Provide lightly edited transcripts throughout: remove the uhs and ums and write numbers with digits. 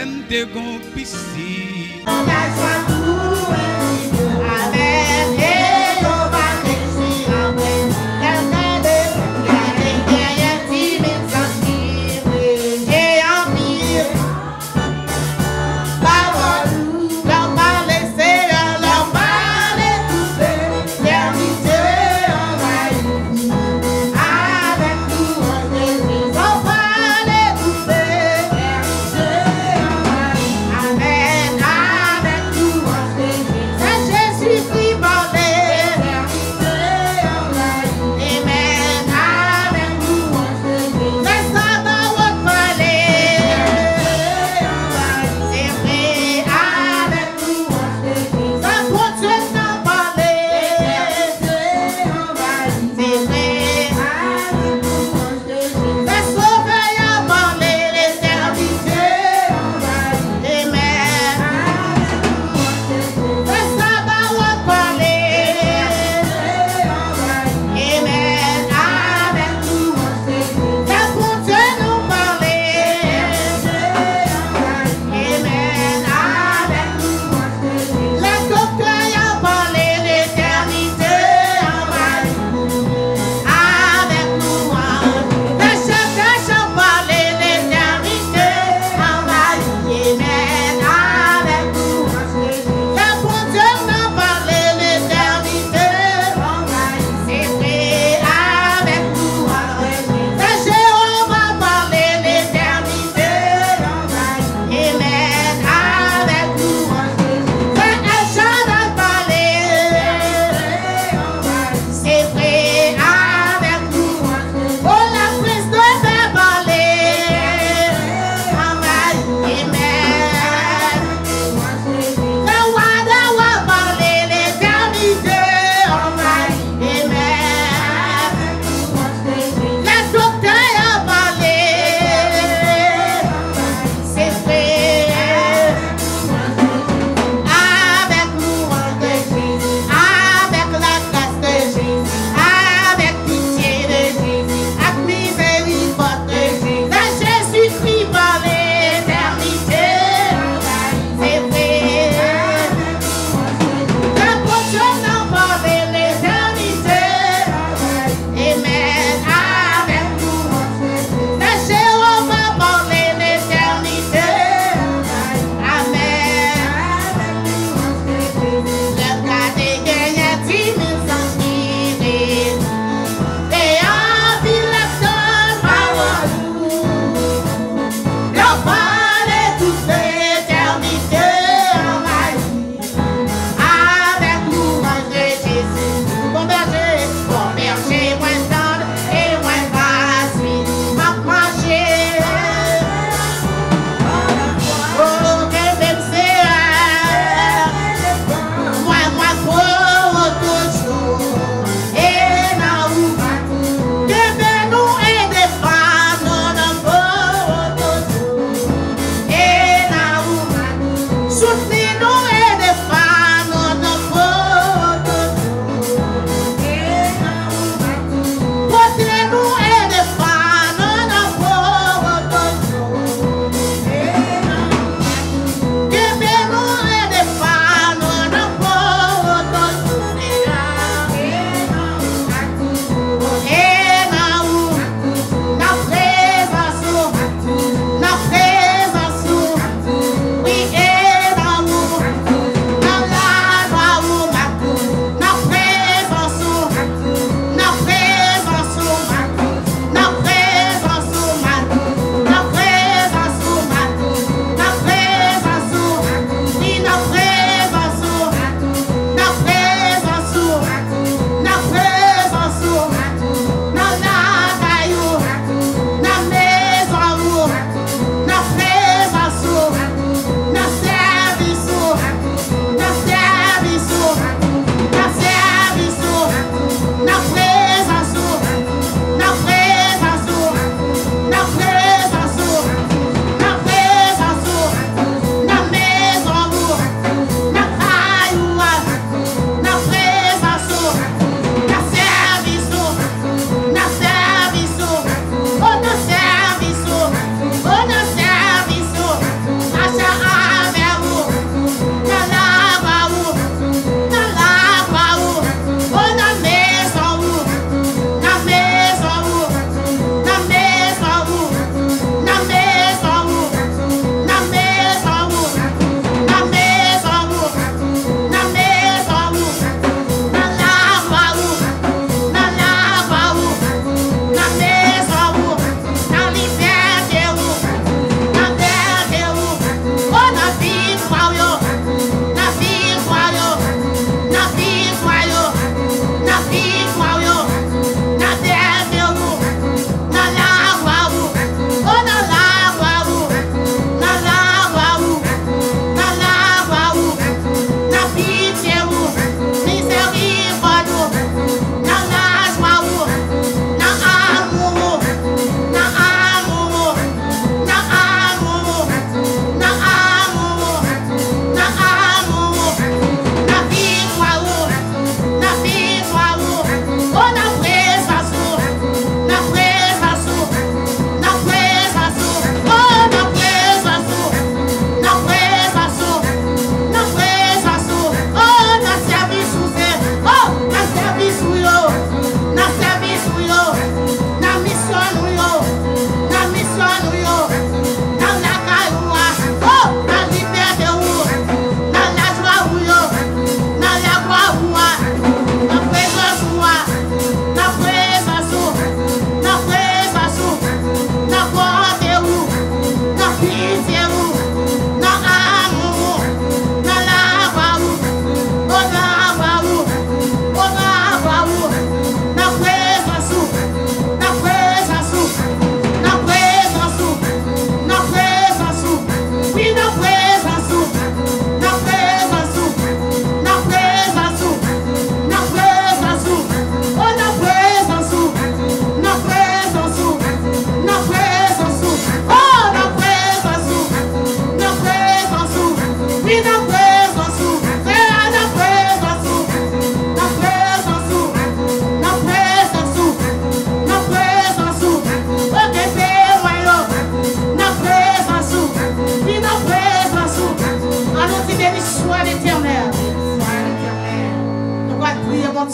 même de gon piscine.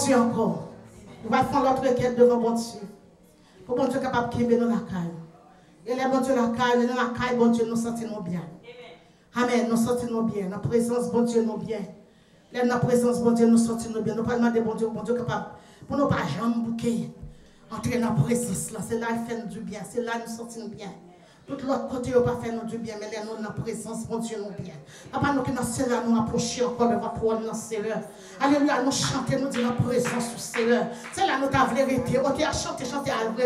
Dieu encore. Nous allons faire notre requête devant bon Dieu. Pour bon Dieu capable de quitter nous la caille. Et les bon Dieu la caille, bon Dieu, nous sentons bien. Amen, nous sentons bien. Dans la présence, bon Dieu, nous bien. Dans la présence, bon Dieu, nous sentons bien. Nous pas demander bon Dieu capable. Pour nous pas jamais bouquer. Entrer dans la présence, là. C'est là qu'il fait du bien. C'est là nous sentons bien. Tout l'autre côté, on va faire nous du bien, mais là, nous, dans la présence, bon Dieu, nous bien. Papa, nous qui nous Seigneur, nous approcher encore de votre rôle dans Seigneur. Alléluia, nous chanter, nous dire la présence du Seigneur. C'est là nous t'avons vérité. On t'a chanté,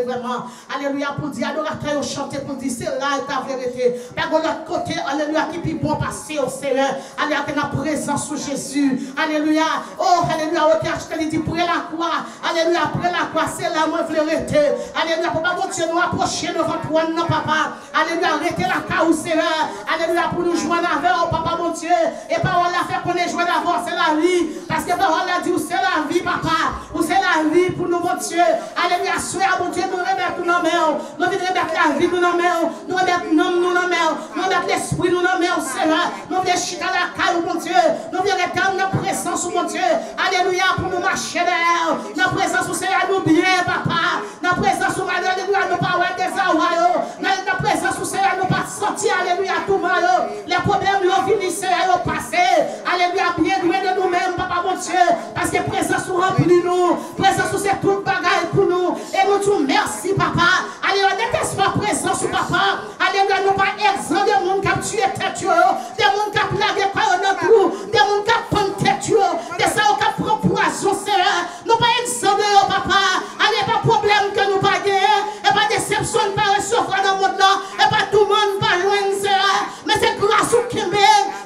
vraiment. Alléluia, pour dire, adorateur, chanter, pour dire, c'est là ta vérité. Par l'autre côté, alléluia, qui peut bon passer au Seigneur. Alléluia, que la présence de Jésus. Alléluia, oh, alléluia, on t'a acheté, il dit, pour la croix. Alléluia, après la croix, c'est là, moi, vérité. Alléluia, papa, bon Dieu, nous approcher de votre rôle, non, papa. Alléluia, arrêtez la caou, Seigneur. Alléluia, pour nous joindre avec, oh, papa, mon Dieu. Et parole la fait qu'on est joint d'avant, c'est la vie. Parce que parole a dit, c'est la vie, papa. Ou c'est la vie pour nous, mon Dieu. Alléluia, soyez, mon Dieu, nous remettons nos mains. Nous remettons la vie, nous nos mains. Nous remettons nous nos mains. Nous remettons l'esprit, nous nos mains, Seigneur. Nous venons chiter la caou, mon Dieu. Nous venons étendre notre présence, mon Dieu. Alléluia, pour nous marcher derrière. Notre présence, Seigneur, nous bien, papa. Notre présence, alléluia, nous pas des awaïos. Notre présence, Seigneur, nous pas sortir, alléluia, tout mal. Les problèmes, nous venus, Seigneur, passé. Alléluia, bien loin de nous-mêmes, papa, mon Dieu. Parce que présence nous remplit nous. Présence c'est tout bagaille pour nous. Et nous disons merci, papa. Alléluia, n'était-ce pas présence, papa. Alléluia, nous pas exempt des monde qui a tué tête, des monde qui a plagué par notre trou, des monde qui a pris tête, des gens qui a pris poison, Seigneur. Nous pas exempt de papa. Allez, pas problème que nous pas gagner. Et pas déception, pas recevoir dans le monde là. Et pas tout le monde pas loin, Seigneur. Mais c'est grâce au Québec.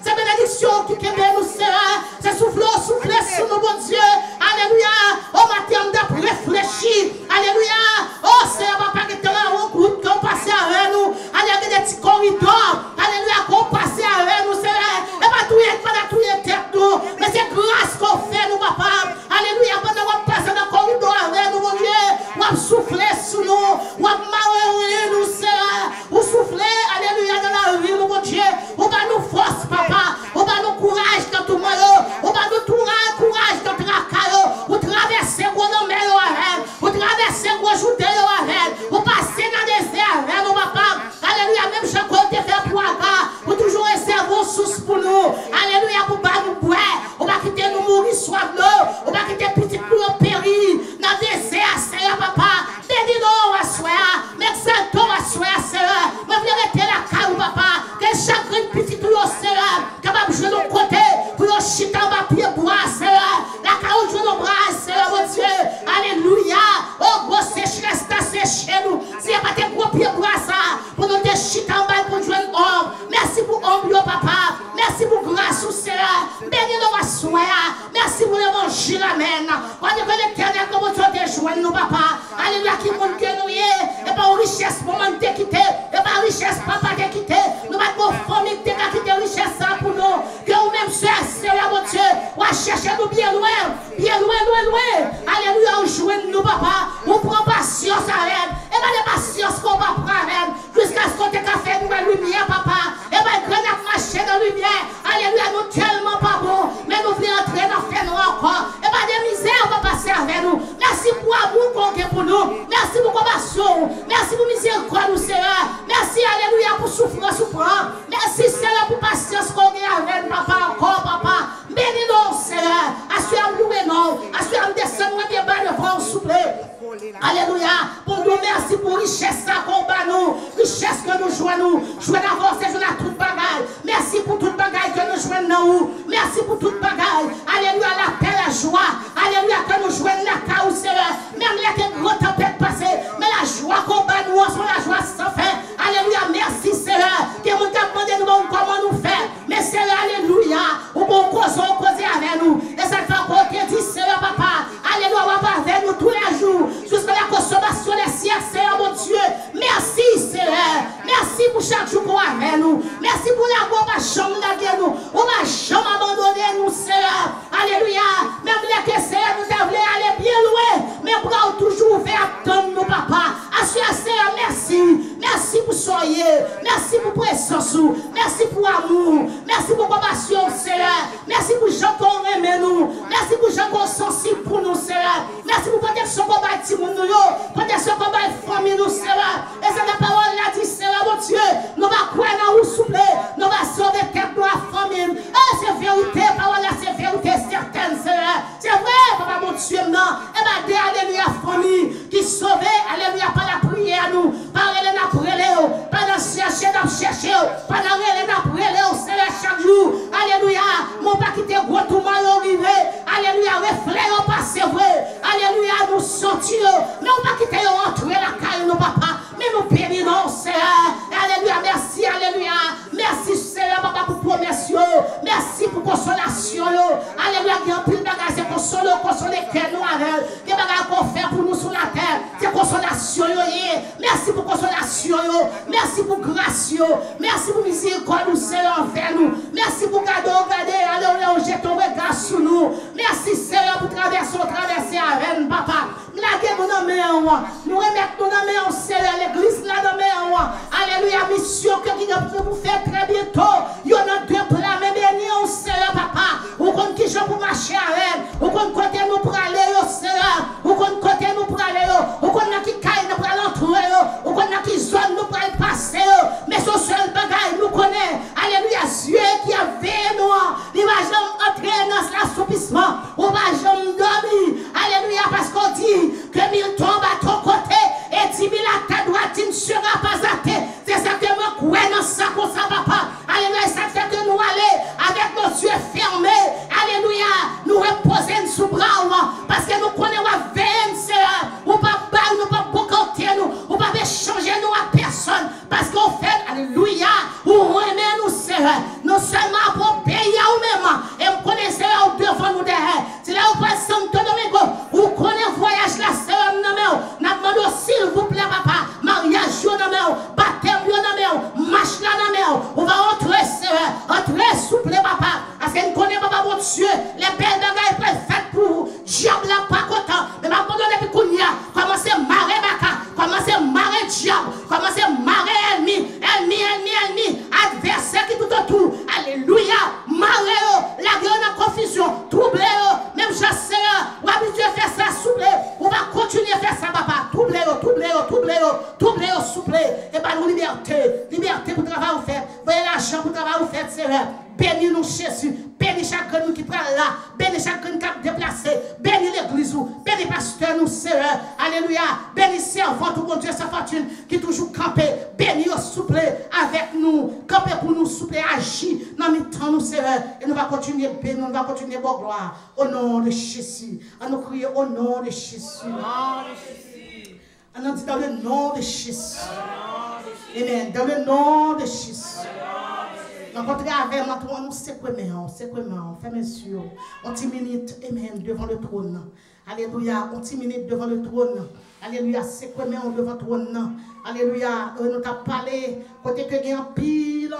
C'est bénédiction qui Québec nous, Seigneur. C'est souffler sur nous, bon Dieu. Alléluia. Au matin, d'après réfléchir. Alléluia. Oh, Seigneur, papa, qui était là, on route, qu'on passe avec nous. Alléluia, des petits corridors. Alléluia, qu'on passe avec nous, Seigneur. Et pas tout est, pas tout est tête, nous. Mais c'est grâce qu'on fait, nous, papa. Alléluia, pendant qu'on passe dans le corridor avec nous, mon Dieu. On souffler sur nous. On marrer nous, Seigneur. On souffler, alléluia, dans la vie, mon Dieu. On va nous force, papa. On va nous courage dans tout le monde. On va nous courage dans tout le monde. On traverse gros nommer avec. On traverse gros joutes avec. On passe dans le désert avec nous, papa. Alléluia, même chaque côté fait pour avoir. On toujours réserver une source pour nous. Alléluia, pour pas nous boire. On va quitter nous mourir soif l'eau. On va quitter petit nous au péril. Dans le désert, Seigneur, papa. Bénis-nous à soi. M'exaltons à soi, Seigneur. Me vérité la caille, papa. Que chaque petit nous, Seigneur. Capable de jouer nos côtés. Pour nous chiter en bas pied bois, Seigneur. La caille joue nos bras, Seigneur, mon Dieu. Alléluia. Oh, gros sécheresse, t'as séché nous. Si y'a pas tes gros pieds bois, ça. Pour nous te chiter en bas pour jouer homme. Merci pour homme, papa. Merci pour grâce, Seigneur. Bénis-nous à soi. Merci pour l'évangile, amen. On dit que l'éternel, comme tu as joint nous, papa. Alléluia, qui montre que nous y est. Et pas une richesse pour nous te quitter. Et pas une richesse, papa, te quitter. Nous mettons nos familles, te quitter richesse pour nous. Que nous-mêmes, Seigneur, mon Dieu, on va chercher nous bien loin. Bien loin, loin, loin. Alléluia, on joue nous, papa. On prend patience à elle. Et pas de patience qu'on va prendre à elle. Jusqu'à ce qu'on te fait nous la lumière, papa. Et pas de grenade marcher dans la lumière. Alléluia, nous tellement pas bon. Mais nous voulons entrer dans le fait nous encore. Et pas de misère, on va passer avec nous. Merci pour l'amour qu'on a pour nous. Merci pour compassion. Merci pour miséricorde, Seigneur. Merci, alléluia, pour souffrance, souffrance. Merci, Seigneur, pour patience qu'on a avec papa encore, papa. Bénis-nous, Seigneur. Assure-nous, non. Assure-nous, descends-nous des bas devant, s'il vous plaît. Alléluia. Pour nous, merci pour richesse qu'on bat nous. Richesse que nous jouons. Jouons d'avance et jouons à toute bagaille. Merci pour toute bagaille que nous jouons nous. Merci pour toute bagaille. Alléluia, la paix, la joie. Alléluia, que nous jouons la caou, Seigneur. Même les gros tempêtes passées. Mais la joie qu'on bat nous, on la joie sans fin. Alléluia, merci, Seigneur. Que vous demandez nous comment nous faire. Mais Seigneur, alléluia. Ou bon causer avec nous. Et ça fait encore que dit, Seigneur, papa. Alléluia, on va avec nous tous les jours. Jusqu'à la consommation des siècles, Seigneur, mon Dieu. Merci, Seigneur. Merci pour chaque jour qu'on a avec nous. Merci pour la on va jamais larguer nous. On va jamais abandonner nous, Seigneur. Alléluia. Même les que Seigneur nous devons aller bien loin. Mais bras toujours ouverts, attendre nous, papa. Assure, Seigneur, merci. soyez. Merci pour présence. Merci pour amour. Merci pour compassion, Seigneur. Merci pour gens qu'on aime nous. Merci pour gens qu'on sensible pour nous, Seigneur. Merci pour protection qu'on va dire pour nous. Protection qu'on va famille nous, Seigneur. Et c'est la parole là dit, Seigneur, mon Dieu. Nous va croire dans vous souple. Nous va sauver tête de la famille. C'est vérité, parole là, c'est vérité certaine, Seigneur. C'est vrai, papa, mon Dieu, non. Et bien, alléluia, famille qui sauve, alléluia, par la prière, nous. Par elle, n'a prélé, par la chercher, n'a cherché, par la elle, n'a prélé, Seigneur, chaque jour. Alléluia, mon pas quitter gros tout mal arrivé. Alléluia, reflet au passé vrai. Alléluia, nous sortir. Mais on pas quitter entrer la caille, nos papa. Mais nous bénissons, Seigneur. Alléluia, merci, alléluia. Merci, Seigneur, papa, pour promesse. Merci pour consolation. Alléluia, il y a un pile de bagages, c'est consoler cœur nous avec. Des bagages qu'on fait pour nous sur la terre. C'est consolation. Merci pour consolation. Merci pour grâce. Merci pour miséricorde, nous, Seigneur, envers nous. Merci pour garder. Alléluia, on jette ton regard sur nous. Merci, Seigneur, pour traverser avec nous, papa. Nous remettons nos mains, Seigneur, l'église là dans mes mains. Alléluia, mission que vous faire très bientôt. Il y en a deux plats, mais bénis, Seigneur, papa. Ou qu'on qui je pour marcher avec. Ou qu'on côté nous pour aller, Seigneur. Ou qu'on côté nous pour aller. Ou qu'on a qui caille nous pour aller entrer. Ou qu'on a qui zone nous pour aller passer. Mais ce seul bagage nous connaît. Alléluia, Dieu qui a veillé nous. Il va jamais entrer dans l'assoupissement. On va jamais dormir. Alléluia, parce qu'on dit que 1000 tombent à ton côté et 10 000 à ta droite, il ne sera pas athée. C'est ça que moi, quoi dans ça, comme ça, papa. Alléluia, ça fait que nous allons avec nos yeux fermés. Alléluia, nous reposer sous bras, parce que nous connaissons la veine, Seigneur. On ne peut pas bocoter nous, on ne peut pas changer nous à personne. Parce qu'en fait, alléluia, on remet nous, Seigneur. Non seulement pour payer ou même, et on connaît, Seigneur, devant nous derrière. C'est là où on passe Santo Domingo, on connaît le voyage là, Seigneur, nous demandons, s'il vous plaît, papa, mariage, baptême, marche là, on va entrer, Seigneur, entrer, souple, papa, parce que nous connaissons, papa, mon Dieu, les belles bagages sont faites pour vous, diable là, pas content, mais ma bonne depuis qu'on y a, commencez à marrer, commencez à marrer, diable, commencez à marrer, ennemi, adversaire qui tout autour, alléluia, marrer, la guerre en confusion, troubler, même je sais, on va habituer à faire ça, souple, on va continuer à faire ça, papa, troubler, souple, et bien nous liberté pour travailler ou faire, voyez l'argent pour travailler ou faire, Seigneur. Bénis nous Jésus, bénis chacun nous qui parle là, bénis chacun qui a déplacé, bénis l'église, bénis pasteur nous, Seigneur, alléluia, bénis servant tout bon Dieu, sa fortune qui toujours campé, bénis au souple avec nous, campé pour nous souple, agir dans le temps nous, Seigneur, et nous allons continuer bénir, nous allons continuer bon gloire, au nom de Jésus, à nous crier au nom de Jésus, on dit dans le nom de Jésus, amen, dans le nom de Jésus. Rencontrer avec moi, nous c'est quoi, fais mes yeux, on 10 minutes, amen, devant le trône. Alléluia, on 10 minutes devant le trône. Alléluia, c'est quoi, devant le trône. Alléluia, nous t'avons parlé, côté que il y a en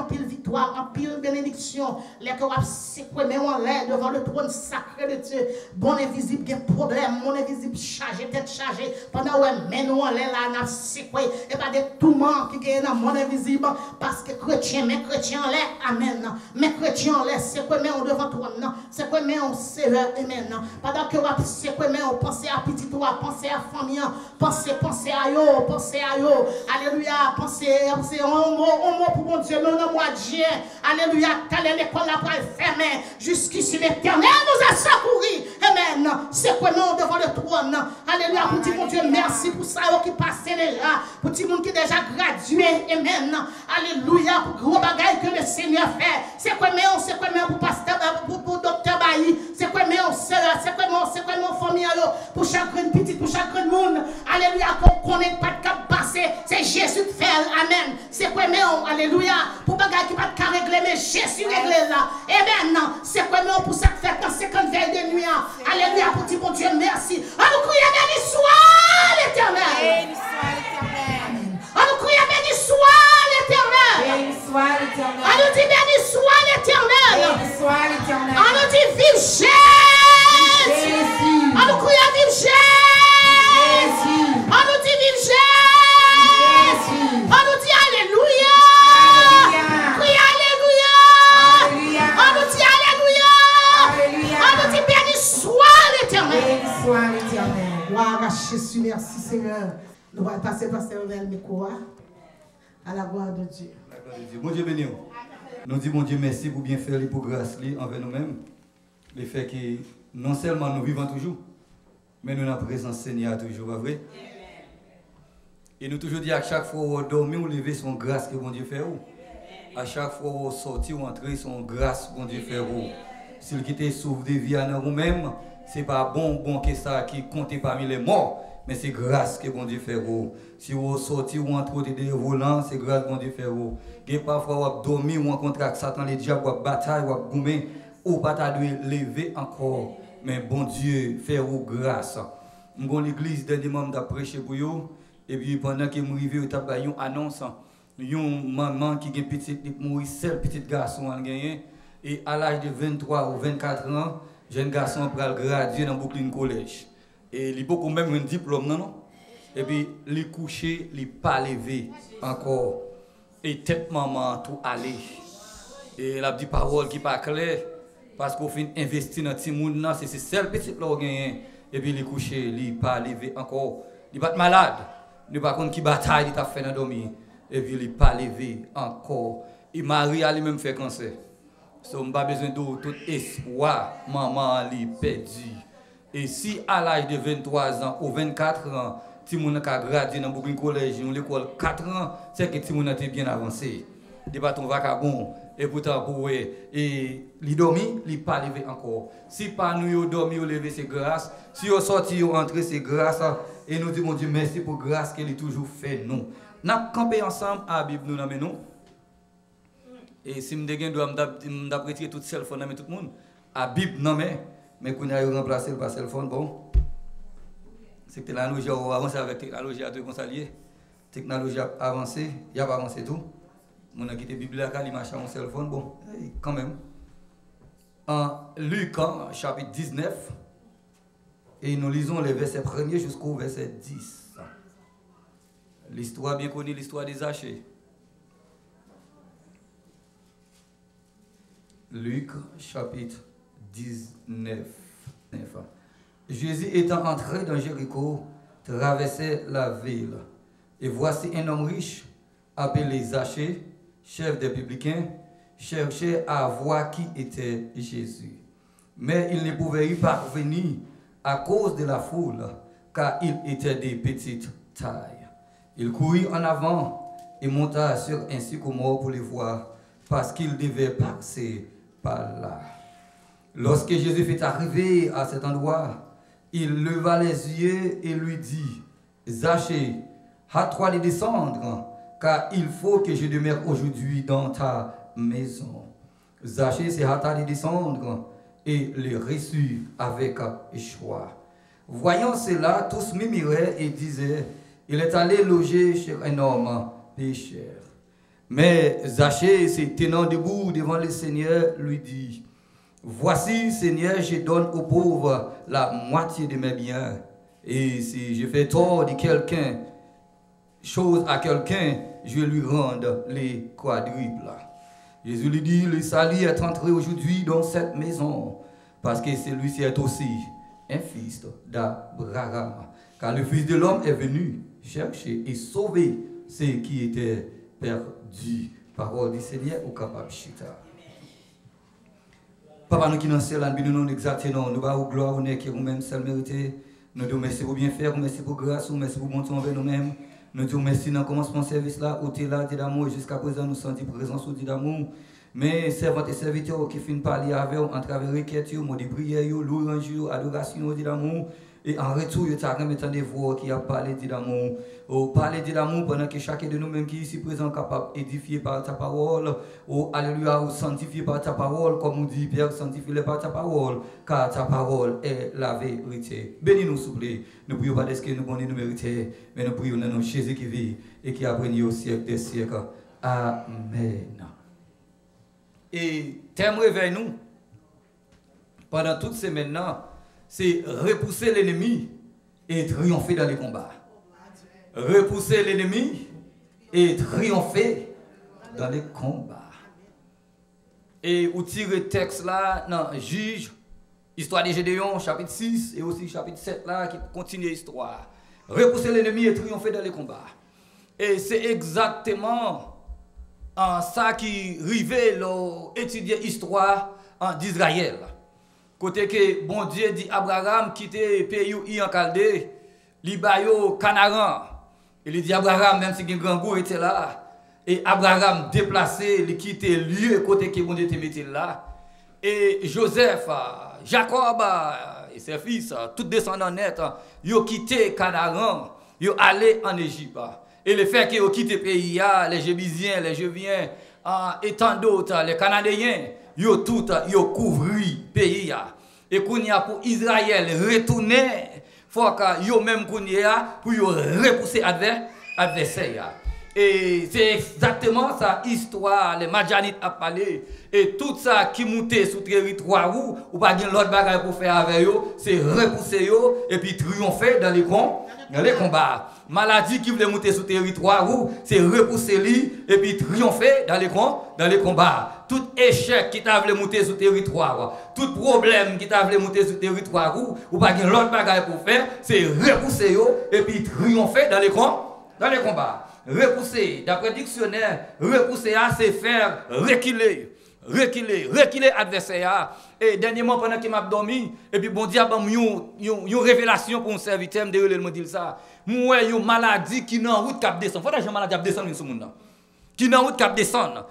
pile victoire, en pile bénédiction. Les que c'est quoi, en l'air devant le trône sacré de Dieu. Bon invisible, il y a problème, mon invisible chargé, tête chargée. Pendant ouais, mais nous en l'air là, c'est quoi, et pas des tourments qui gagnent dans mon invisible. Parce que chrétien, mais chrétien en l'air, amen. Mais chrétien en l'air, c'est quoi, mais on devant le trône, c'est quoi, mais on sévère, amen. Pendant que c'est quoi, mais on pense à petit toi, pensez à famille, pensez à yo, alléluia, pensez un mot pour mon Dieu, le mois de juin, alléluia, telle l'école là pour fermer, jusqu'ici l'éternel nous a secouru, amen, c'est quoi nous devant le trône, alléluia, pour dire mon Dieu, merci pour ça qui passe déjà, pour dire monde qui est déjà gradué, amen, alléluia, pour gros bagaille que le Seigneur fait, c'est quoi pour pasteur, pour docteur Bailly, c'est quoi c'est quoi mon famille, pour chaque petit, pour chaque monde, alléluia, qu'on connaît pas de cap passer, c'est Jésus de faire, amen, c'est quoi alléluia, pour bagaille qui pas de régler, mais Jésus réglé là, amen, c'est quoi pour ça que fait dans 50 veilles de nuit, alléluia, pour dire mon Dieu, merci, on nous crie, béni soit l'éternel, béni soit l'éternel, on nous crie, béni soit l'éternel, béni soit l'éternel, on nous dit béni soit l'éternel, béni soit l'éternel, on nous dit vive Jésus, on nous crie, vive Jésus, on nous dit vive Jésus, on nous dit alléluia. reçu. Merci Seigneur. Nous allons passer par Pasteur Mikoa à la gloire de Dieu. La gloire de Dieu. Bon Dieu béni. Nous disons bon Dieu merci pour bien faire pour grâce envers nous-mêmes. Le fait que non seulement nous vivons toujours, mais nous avons présence Seigneur toujours, pas vrai? Et nous toujours dit à chaque fois où on dormit ou lever son grâce que bon Dieu fait. À chaque fois où on sortit ou entrer son grâce bon Dieu fait. S'il quitte sauve des vies à nous-mêmes, ce n'est pas bon que ça qui compte parmi les morts, mais c'est grâce que bon Dieu fait. Si vous sortez ou entrez des volants, c'est grâce que bon Dieu fait. Et parfois vous dormez ou rencontrez Satan, les diables, ou bataille, ou goumé, ou pas lever encore. Mais bon Dieu fait grâce. Nous avons l'église dernièrement de prêcher pour vous. Et puis pendant que je suis arrivé, il y a une annonce. Une maman qui a une petite, mourir seul petit garçon. Et à l'âge de 23 ou 24 ans, jeune garçon va graduer dans Brooklyn College. Et il a beaucoup même un diplôme, non? Et puis il est couché, il n'est pas levé encore. Et tête maman tout aller. Et il a dit parole qui n'est pas claire. Parce qu'on fait investir dans ce monde, c'est seul petit là gagné. Et puis il est couché, il n'est pas levé encore. Il n'est pas malade. Il n'est pas contre qui bataille, il a fait dans dormir. Et puis il n'est pas levé encore. Et Marie a lui-même fait cancer. So, on n'a pas besoin de tout espoir. Maman a perdu. Et si à l'âge de 23 ans ou 24 ans, Timoun a gradué dans Brooklyn College, dans l'école 4 ans, c'est que Timoun a été bien avancé. Il pas ton vagabond. Et pourtant, pour et il dormi, il pas levé encore. Si pas nous dormi ou levé, c'est grâce. Si on sorti ou entré, c'est grâce. Et nous disons, mon Dieu, merci pour grâce qu'il a toujours fait nous. Nous avons campé ensemble à la Bible, nous l'amenons. Et si je dois retirer tout cell phone, tout le monde, à la Bible, non, mais qu'on a remplacé par cell phone, bon. C'est que la technologie a avancé avec la technologie à deux conseillers. La technologie a avancé, il y a avancé tout. On a quitté la Bible, il marche sur mon cell phone, bon, quand même. En Luc, chapitre 19, et nous lisons les versets 1er jusqu'au verset 10. L'histoire bien connue, l'histoire des Zachée. Luc, chapitre 19. Jésus étant entré dans Jéricho, traversait la ville. Et voici un homme riche, appelé Zachée, chef des publicains, cherchait à voir qui était Jésus. Mais il ne pouvait y parvenir à cause de la foule, car il était de petite taille. Il courut en avant et monta sur un sycomore pour les voir, parce qu'il devait passer par là. Lorsque Jésus fut arrivé à cet endroit, il leva les yeux et lui dit, Zachée, hâte-toi de descendre, car il faut que je demeure aujourd'hui dans ta maison. Zachée se hâta de descendre et le reçut avec joie. Voyant cela, tous murmuraient et disaient, il est allé loger chez un homme pécheur. Mais Zachée, se tenant debout devant le Seigneur, lui dit, voici, Seigneur, je donne aux pauvres la moitié de mes biens. Et si je fais tort de chose à quelqu'un, je lui rende les quadruples. Jésus lui dit, le salut est entré aujourd'hui dans cette maison, parce que celui-ci est aussi un fils d'Abraham. Car le Fils de l'homme est venu chercher et sauver ceux qui étaient perdus. Parole du Seigneur au capable chita. Papa, nous qui nous sommes là, nous exaltons, nous avons gloire, honneur qui nous-mêmes seul mérité. Nous disons merci pour bien faire, merci pour grâce, merci pour bon temps envers nous-mêmes. Nous disons merci dans le commencement de service là, où tu es là, dit d'amour, et jusqu'à présent nous sentons présence ou dit d'amour. Mais servants et serviteurs qui finissent par parler avec vous, en travers requêtes, mots de prière, louange, adoration, dit d'amour. Et en retour, il y a des voix qui a parlé d'amour. Parler d'amour pendant que chacun de nous-mêmes qui est ici présent capable d'édifier par ta parole. Alléluia, ou sanctifier par ta parole, comme on dit, Père, sanctifier par ta parole, car ta parole est la vérité. Bénis-nous, s'il vous plaît. Nous prions pas parce que nous nous méritons, mais nous prions dans notre Jésus qui vit et qui a béni au siècle des siècles. Amen. Et thème réveille nous pendant toutes ces semaines-là, c'est repousser l'ennemi et triompher dans les combats. Repousser l'ennemi et triompher dans les combats. Et vous tirez le texte là, dans Juge, histoire de Gédéon, chapitre 6, et aussi chapitre 7 là, qui continue l'histoire. repousser l'ennemi et triompher dans les combats. Et c'est exactement ça qui rivait l'étudier l'histoire d'Israël. Côté que bon Dieu dit Abraham quitter pays où il en Chaldée, li bayo Canaan. Il dit Abraham même si un grand goût était là et Abraham déplacé, il quitté lieu côté que bon Dieu te mettait là. Et Joseph, Jacob et ses fils, tous descendants nets, ils ont quitté Canaan, ils ont allé en Égypte. Et le fait qu'ils ont quitté le pays, les Jébusiens, les Jéviens, et tant d'autres, les Canadiens, ils ont tout couvert le pays. Et qu'on y a pour Israël retourner, il faut qu'ils ont même pour repousser l'adversaire. Et c'est exactement ça, histoire, les Madjanites a parlé. Et tout ça qui montait sous territoire ou pas l'autre bagaille pour faire avec eux, c'est repousser eux et puis triompher dans les combats. Maladie qui voulait monter sous territoire c'est repousser lui et puis triompher dans les combats. Tout échec qui t'a voulu monter sous territoire, tout problème qui t'a voulu monter sous territoire ou pas l'autre bagaille pour faire, c'est repousser eux et puis triompher dans les combats. Repousser, d'après le dictionnaire, repousser, c'est faire reculer adversaire. Et dernièrement, pendant qu'il m'a dormi, et puis bon Dieu a une révélation pour un serviteur, me dit ça. Moi, une maladie qui n'a en route cap descendre. Faut que maladie cap descendre sur monde. Qui n'a en route cap descendre.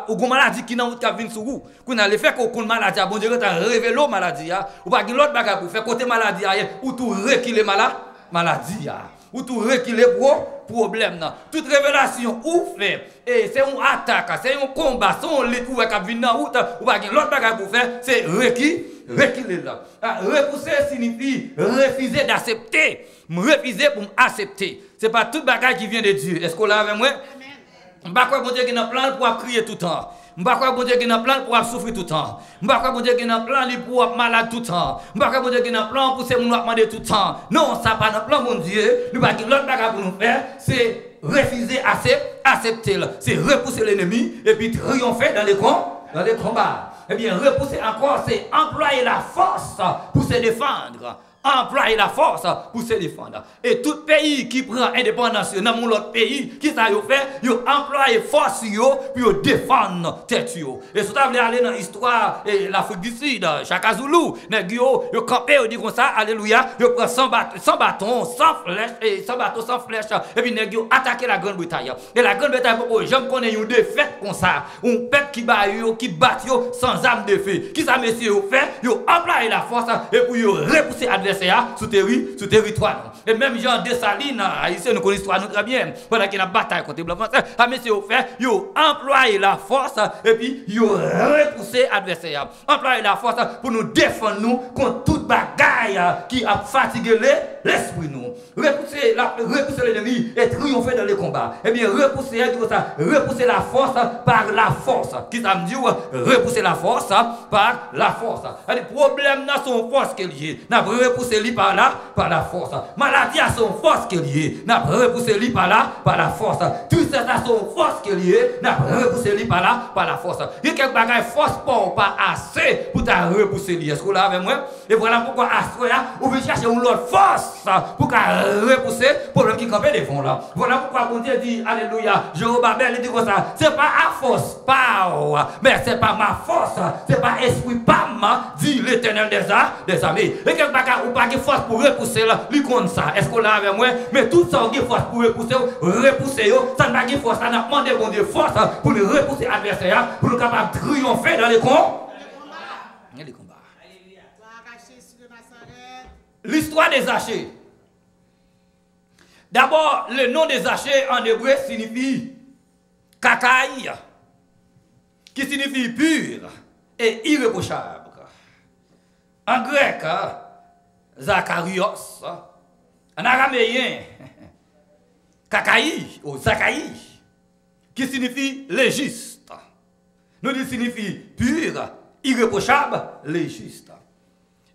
Ou une maladie qui n'a en route cap venir sur vous. Qu'on a le fait qu'on maladie, bon Dieu a révélé maladie, ou pas l'autre bagage pour faire côté maladie, ou tout reculer maladie. Ou tout reculer problème. Toute révélation ou fait, et c'est une attaque, c'est un combat, c'est un lit ou qui vient en route, ou pas l'autre bagage pour faire, c'est reculer là. Repousser signifie refuser d'accepter. Refuser pour accepter. Ce n'est pas toute bagage qui vient de Dieu. Est-ce qu'on l'a avec moi? Je ne sais pas bon Dieu qui a un plan pour crier tout le temps. Je ne sais pas bon Dieu qui a un plan pour souffrir tout le temps. Je ne sais pas bon Dieu qui a un plan pour être malade tout le temps. Je ne sais pas bon Dieu qui a un plan pour se demander tout le temps. Non, ça n'a pas de plan, mon Dieu. Nous n'avons pas l'autre bagage pour nous faire, c'est refuser, accepter. C'est repousser l'ennemi et puis triompher dans les combats. Eh bien, repousser encore, c'est employer la force pour se défendre. Employer la force pour se défendre. Et tout pays qui prend indépendance dans mon autre pays, qui ça y fait, ils emploient force pour défendre tête. Et si vous voulez aller dans l'histoire de l'Afrique du Sud, Chaka Zulu, ils campent, ils disent comme ça, alléluia, ils prennent 100 bâtons, 100 flèches, et puis ils attaquent la Grande-Bretagne. Et la Grande-Bretagne, j'aime qu'on ait une défaite comme ça, un peuple qui bat sans arme de feu. Qui ça, messieurs, fait, ils emploient la force et pour repousser l'adversaire sous territoire. Et même Jean Dessalines, ici nous connaissons l'histoire nous très bien, pendant qu'il y a une bataille contre les Blancs français, messieurs, ils ont employé la force et puis ils ont repoussé l'adversaire. Employé la force pour nous défendre nous contre toute bagaille qui a fatigué l'esprit nous. Repousser l'ennemi et triompher dans les combats. Eh bien, repousser la force par la force. Qui ça me dit? Repousser la force par la force. Les problèmes sont force qui est liée. Repousser lui par là, par la force. Maladie a son force qui est liée. N'a repousser lui par là, par la force. Tout ça a son force qui est liée. N'a repousser lui par là, par la force. Il y a quelques bagages force pas assez pour ta repousser lui. Est-ce que vous l'avez avec moi? Et voilà pourquoi à ce moment-là, vous pouvez chercher une autre force pour repousser le problème qui campait devant là. Voilà pourquoi bon Dieu dit, alléluia, Jéhovah-Bel, il dit comme ça, c'est pas à force, pas, mais c'est pas ma force, c'est pas esprit, pas ma, dit l'Éternel des armées. Et quelques bagages ou pas de force pour repousser là, lui compte ça. Est-ce qu'on l'a avec moi? Mais tout ça, on a force pour repousser, ça n'a pas de force, ça n'a pas demandé bon Dieu force pour nous repousser l'adversaire, pour nous capables de triompher dans les combats. L'histoire des Zachée. D'abord, le nom des Zachée en hébreu signifie kakaï, qui signifie pur et irréprochable. En grec, Zacharios. En araméen, kakaï ou Zakaï, qui signifie le juste. Nous disons signifie pur, irréprochable, le juste.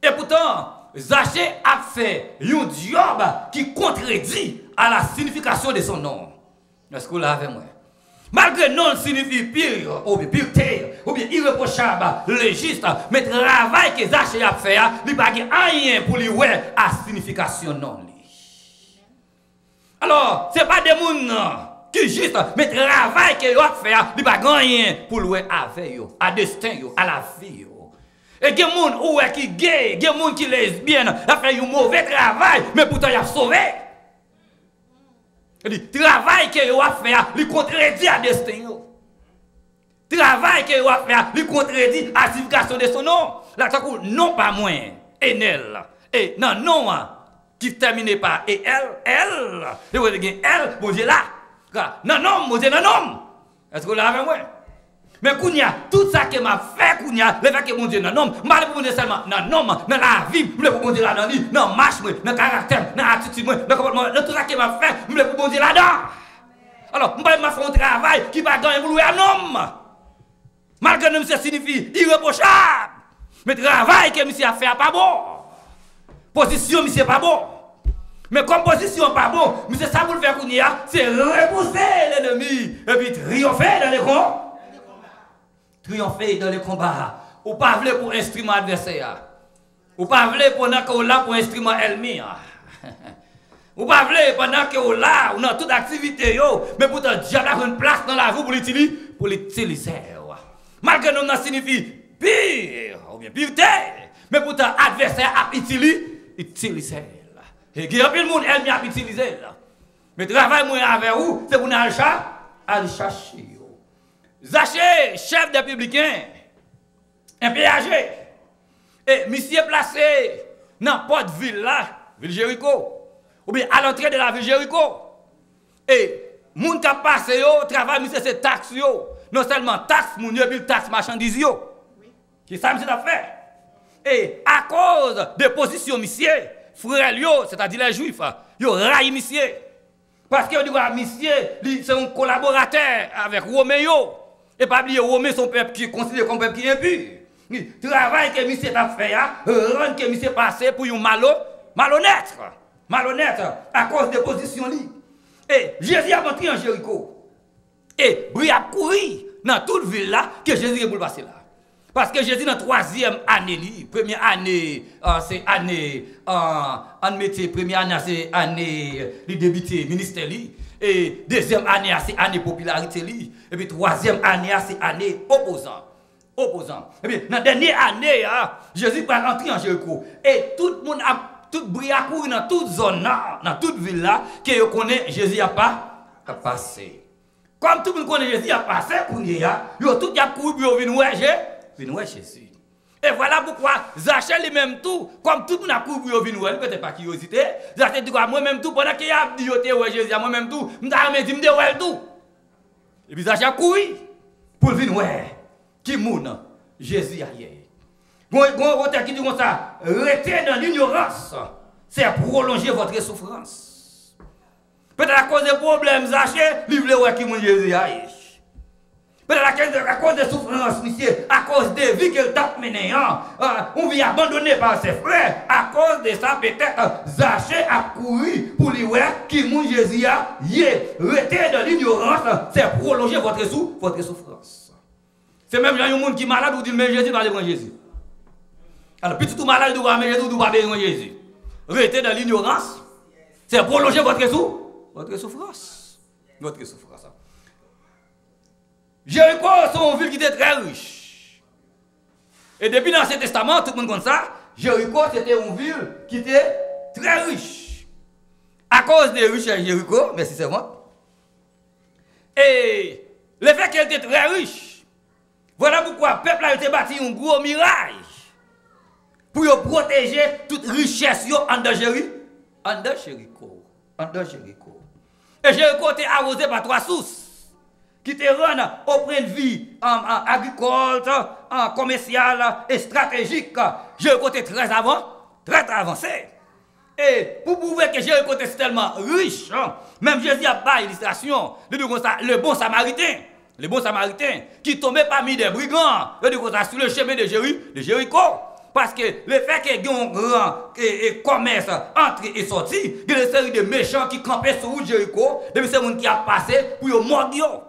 Et pourtant, Zachée a fait un job qui contredit à la signification de son nom. Est-ce que vous l'avez avec moi? Malgré non signifie pire, ou bien pureté, ou bien irréprochable, légiste, mais le travail que Zachée a fait, il n'y a pas rien pour lui voir à signification non. Alors, ce n'est pas des gens qui juste, mais travail que vous fait, il n'y a pas rien pour louer avec eux, à destin, à la vie. Et il y a des gens qui sont gays, il y a des gens qui sont lesbiennes, ils ont fait un mauvais travail, mais pourtant ils ont sauvé. Le travail que vous fait, il contredit à destin. Le travail que vous fait, il contredit à la signification de son nom. Là, non pas moins, et elle. Et non, non, qui termine par et elle. Et vous avez elle, bon Dieu là. Non, non, mon Dieu, non, non. Est-ce que vous l'avez avec moi? Mais Kounia, tout ça que m'a fait, Kounia, le fait que mon Dieu, non, non, je ne veux pas seulement, non, non, dans la vie, je ne veux pas mon Dieu là-dedans, dans la marche, dans le caractère, dans l'attitude, dans le comportement, dans tout ça que m'a fait, je ne veux pas mon Dieu là-dedans. Alors, je ne veux pas faire un travail qui va gagner pour louer un homme. Malgré que ça signifie irréprochable. Mais le travail que monsieur a fait n'est pas bon. Position, monsieur, pas bon. Mais comme position pas bon, monsieur, ça vous le faire Kounia, c'est repousser l'ennemi et puis triompher dans les combats. Triompher dans les combats. Ou pas voulez pour instrument adversaire. Ou pas voulez pendant que vous là pour instrument ennemi. Ou pas voulez pendant que vous là, ou dans toute activité, mais pourtant, diable a une place dans la vie pour l'utiliser. Malgré que ça signifie pire, ou bien pureté, mais pourtant, adversaire a utilisé. Et il y a plus de monde qui a utilisé. Mais le travail avec vous, c'est pour aller chercher. Zaché, chef des publicains, un péager, et monsieur placé dans la porte ville là, ville Jéricho, ou bien à l'entrée de la ville Jéricho. Et moun qui a passé au travail, monsieur, c'est taxe yo. Non seulement taxe moun yo, puis taxe marchandise yo. Qui ça monsieur a fait. Et à cause de position monsieur, frère yo, c'est-à-dire les juifs, yo raille monsieur. Parce que monsieur, c'est un collaborateur avec Roméo. Et pas oublier Roméo, son peuple qui est considéré comme peuple qui est impur. Le travail que monsieur a fait, rend que monsieur passé pour un malhonnête. Malhonnête à cause de position. Et Jésus a montré en Jéricho. Et il a couru dans toute ville là que Jésus est pour passer là. Parce que Jésus dans la troisième année, première année, c'est année, en métier, première année, c'est année, il débuté ministère, et deuxième année, c'est année popularité, et puis troisième année, c'est année opposant. Et puis dans la dernière année, Jésus va entrer en Jéricho. Et tout le monde a tout bruit à courir dans toute zone, dans toute ville là, que vous connaissez, Jésus n'a pas passé. Comme tout le monde connaît Jésus a passé, il a tout couru pour venir Jésus. Et voilà pourquoi Zachée lui-même tout, comme tout le monde a couru pour venir, peut-être pas curiosité, Zachée dit moi-même tout, pendant qu'il a dit Jésus, moi-même tout, je me dis tout. Et puis Zachée a couru pour venir qui moun Jésus a hier. Gon auteur qui dit comme ça, restez dans l'ignorance, c'est prolonger votre souffrance. Peut-être à cause des problèmes, Zachée, il veut voir qui moun Jésus a hier. Peut-être à cause des souffrances, monsieur, à cause des vies qu'elle tape menées, on vit abandonné par ses frères. À cause de ça, peut-être, Zachée a couru pour lui voir qui moun Jésus a hier. Restez dans l'ignorance, c'est prolonger votre souffrance. C'est même un monde qui est malade ou dit mais Jésus va aller Jésus. Alors, petit tout malade doit mais Jésus doit aller Jésus. Restez dans l'ignorance, c'est prolonger votre souffrance. Votre souffrance. Jéricho, c'est une ville qui était très riche. Et depuis l'Ancien Testament, tout le monde connaît ça, Jéricho, c'était une ville qui était très riche. À cause des richesses de Jéricho, merci c'est moi. Et le fait qu'elle était très riche, voilà pourquoi le peuple a été bâti un gros mirail pour protéger toute richesse en Jéricho. Et Jéricho était arrosé par 3 sources qui te rendent au point de vue agricole, commercial et stratégique. Jéricho était très avancé. Et pour prouver que Jéricho était tellement riche, même Jésus a pas illustration, le bon samaritain qui tombait parmi des brigands, sur le chemin de Jéricho. Parce que le fait qu'il y ait un grand commerce entrée et sortie, il y a une série de méchants qui campaient sur Jéricho, depuis ces gens qui a passé pour les mordre.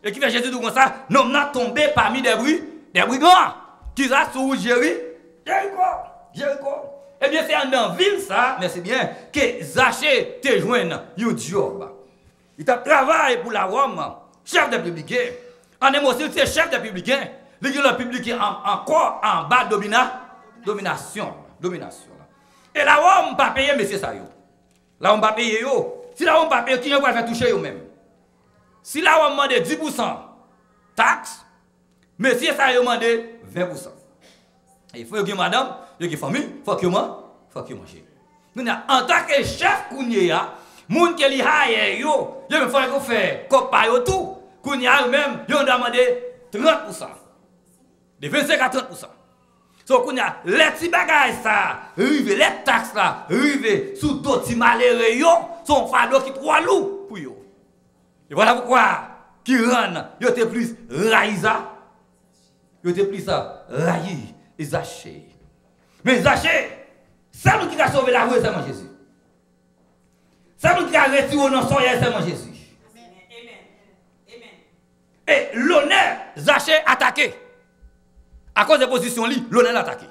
Et qui fait Jésus comme ça, nous sommes tombés parmi des brigands qui sont sur Jéricho. Eh bien, c'est dans la ville, ça, mais c'est bien, que Zachée te joigne un job. Il t'a travaillé pour la Rome, chef des publicains. En émotion, c'est chef des publicains. Il y a le publicain encore en bas de domination. Et la Rome pas payer, monsieur Sayo. La Rome pas payer, yo. Si la Rome pas payer, qui va faire toucher eux-mêmes? Si la Rome demande 10% taxe, monsieur Sayo demande 20%. Il faut que madame, il faut que famille, il faut que manger. En tant que chef, moun qui li haye yo, il faut que faire copa yo tout. Kounya même, yo demandé 30%. De 25 à 30%. So kounya les petits bagages ça, rive les taxes là, rive sous d'autres malheureux yo, son fardeau qui trop lourd pour yo. Et voilà pourquoi qui rend yo te plus raïsa, yo te plus ça raï et Zachée. Mais Zachée, c'est nous qui a sauvé la rue, c'est Jésus. C'est nous qui a retiré nos soins, c'est Jésus. Et l'honneur, Zachée attaqué. À cause de la position, l'honneur attaqué.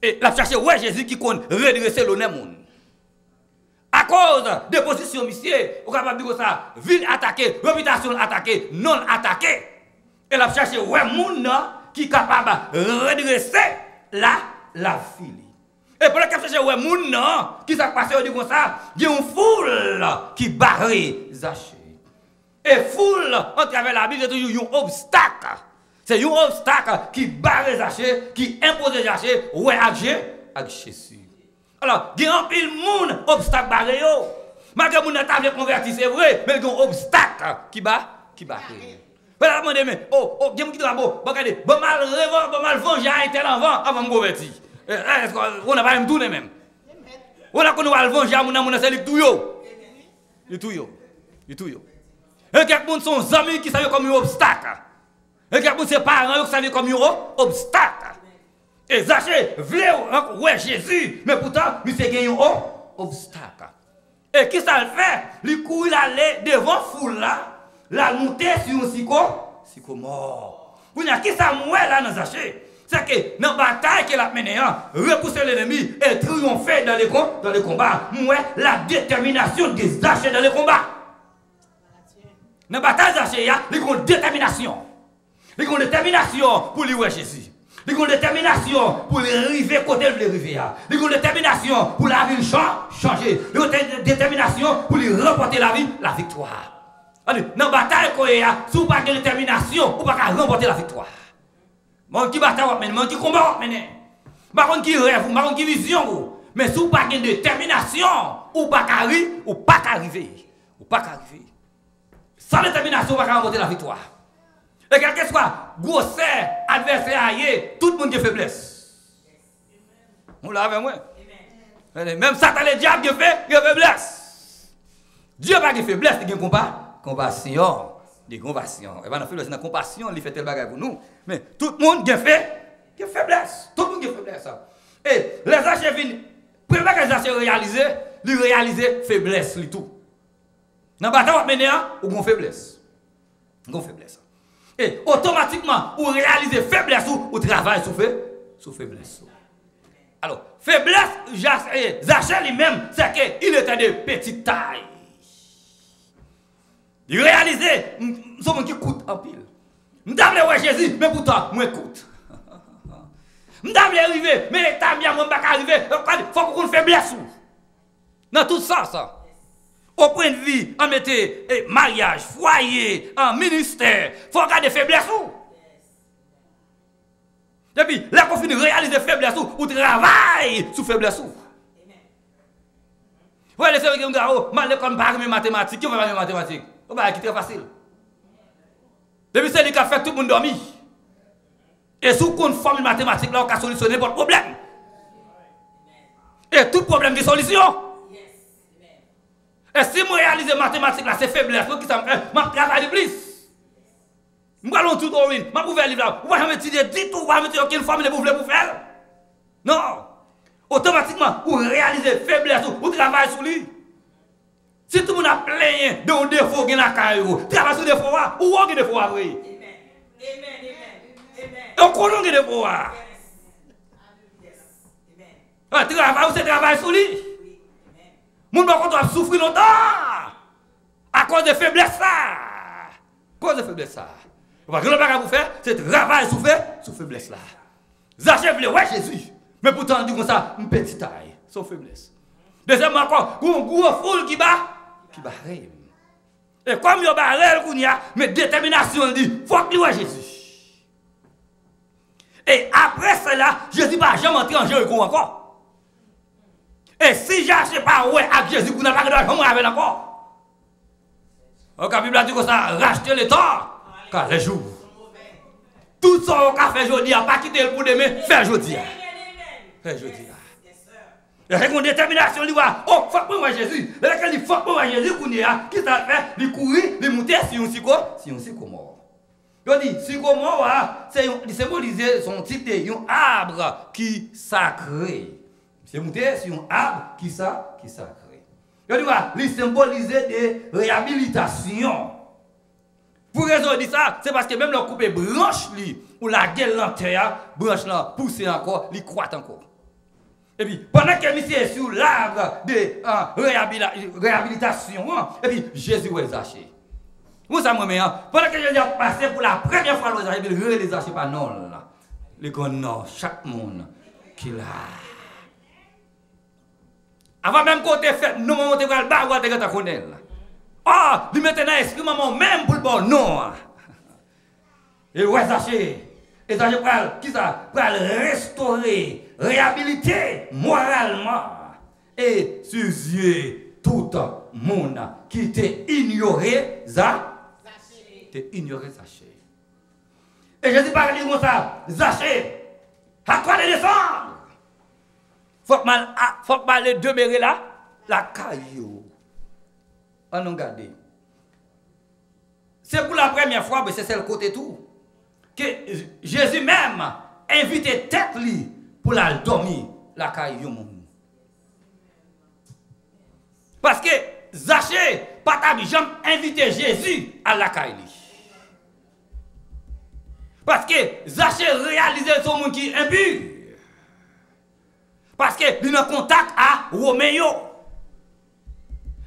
Et la cherché, ouais, Jésus qui compte redresser l'honneur. À cause de la position, monsieur, on est capable de dire ça, ville attaquée, réputation attaquée, non attaquée. Et la cherché, ouais, moun qui est capable de redresser la ville. Et pour la cherché, ouais, moun qui s'est passé, on dit comme ça, il y a une foule qui barre Zachée. Et foule, en travers la Bible, c'est toujours un obstacle. C'est un obstacle qui barre Zachée, qui impose Zachée, ouais, avec Jésus. Alors, il y a un pile monde, obstacle barré. Malgré que mon état est converti, c'est vrai, mais il y a un obstacle qui barre. Voilà, je mais il y a un qui dit, regardez, bon mal venger à un tel avant de me convertir. On n'a pas même tourné même. On a connu le venger à mon c'est le tout yo. Le tout yo. Et quelqu'un sont amis qui savent comme un obstacle. Et quelqu'un ses parents qui savent comme un obstacle. Et Zachée voulait ouais Jésus, mais pourtant, il s'est gagné un obstacle. Et qui ça le fait? Il court, il allait devant foule là, la monter sur un sycomore. Vous n'avez qui ça mouait là dans Zachée? C'est que dans la bataille qu'il a menée, repousser l'ennemi et triompher dans les combats. Mouais la détermination de Zachée dans les combats. Dans la bataille Zachée, il y a une détermination. Il y a une détermination pour lui, Jésus. Il y a une détermination pour arriver côté de l'arrivée. Il y a une détermination pour la ville changer. Il y a une détermination pour lui remporter la victoire. Dans la bataille, si vous n'avez pas de détermination, vous ne pouvez pas remporter la victoire. Mon qui bataille, mon qui combat, mon qui rêve, mon qui vision. Mais si vous n'avez pas de détermination, vous ne pouvez pas arriver. Sans détermination, vous ne pouvez pas remporter la victoire. Et quel que soit grosseur, adversaire, tout le monde a faiblesse. On l'a avec moi. Même Satan, le diable, il a faiblesse. Dieu n'a pas de faiblesse, il a compassion. De compassion. Et bien, dans la compassion, il fait tel bagage pour nous. Mais tout le monde a faiblesse. Tout le monde a faiblesse. Et les achats viennent, pour que les achats réalisent, ils réalisent faiblesse. Tout. Dans la bataille, on a une faiblesse. Et automatiquement, vous réalisez faiblesse ou travaillez sur faiblesse. Alors, faiblesse, Zachée lui-même, c'est qu'il était de petite taille. Il réalisait, c'est un qui coûte en pile. Je ne sais Jésus, mais pourtant, moi coûte. Je ne sais pas arriver, mais t'as bien, moi ne peux pas arriver. Il faut qu'on faiblesse. Dans tout ça. Au point de vue, on mettait mariage, foyer, en ministère, il faut regarder faiblesse. Et puis, là, qu'on finit de réaliser faiblesse ou travail sur faiblesse. Vous voyez, les gens qui disent, oh, l'école pas de mathématiques, qui va faire mathématiques? Oh, bah, c'est très facile. Depuis c'est lui qui a fait tout le monde dormir. Et si on forme une mathématique, là, on peut solutionner votre problème. Et tout problème de solution. Et si je réalise les mathématiques, là, c'est faiblesse, qui ça me fait, je travaille plus. Je vais aller tout au ruine, je vais ouvrir le livre là. Vous ne pouvez pas étudier du tout, vous ne pouvez pas aucune formule pour faire. Non. Automatiquement, vous réalisez faiblesse, vous travaillez sur lui. Si tout le monde a plein de défauts qui sont travaillez sur des défauts, ou on a des défauts. Amen. Et on connaît des défauts. Un travail, c'est travail sous lui. Moun par contre, souffrir longtemps. À cause de faiblesse ça. À cause de faiblesse ça. Parce que le bagage vous faire, c'est travail sous faiblesse là. Zaché voulait ouais Jésus. Mais pourtant, on dit comme ça, une petite taille, sans faiblesse. Deuxièmement encore, un gros foule qui bat. Et comme il y a barrel, mais détermination dit, il faut qu'il voit Jésus. Et après cela, Jésus va jamais entrer en Jéricho encore. Et si je ne pas ouais avec Jésus, vous n'avez pas de jamais avec encore. Donc la Bible a dit comme ça, racheter le temps, car les jours. Tout ça qu'on a fait aujourd'hui, pas quitter le pour demain, faire aujourd'hui. Faire aujourd'hui. Il y a une détermination, il dit, oh, faut que moi Jésus. Il dit, faut que moi Jésus, qui ça fait, il courir, il monter sur un sycomore. Il dit, sycomore, c'est symbolisé son type de un arbre qui sacré. C'est monter sur un arbre qui sacré. Il dit, il symbolise des réhabilitations. Pour raison de ça, c'est parce que même le couper branche, ou la gueule l'entière, branche là, pousser encore, il croît encore. Et puis, pendant que monsieur est sur l'arbre de réhabilitation, et puis Jésus est Zaché. Vous savez, pendant que Jésus a passé pour la première fois, il les Zaché pas non. Les non, chaque monde qui l'a. Avant même qu'on ait fait, nous avons fait le bagot de la connaître. Ah, il mettait dans l'esprit même pour le bon non. Et ouais, Zaché. Et Zaché qui ça? Pour restaurer, réhabiliter moralement et sujet tout le monde qui t'a ignoré Zaché. Et Jésus parle comme ça, Zaché, à quoi les descendre? Faut que mal demeurer là, la caillou. On nous garde. C'est pour la première fois, mais c'est le côté tout, que Jésus même invite tête lui pour la dormir la caillou. Parce que Zaché pas jamais invité Jésus à la caillou. Parce que Zaché réalisait son monde qui est impur. Parce qu'il est en contact à Roméo.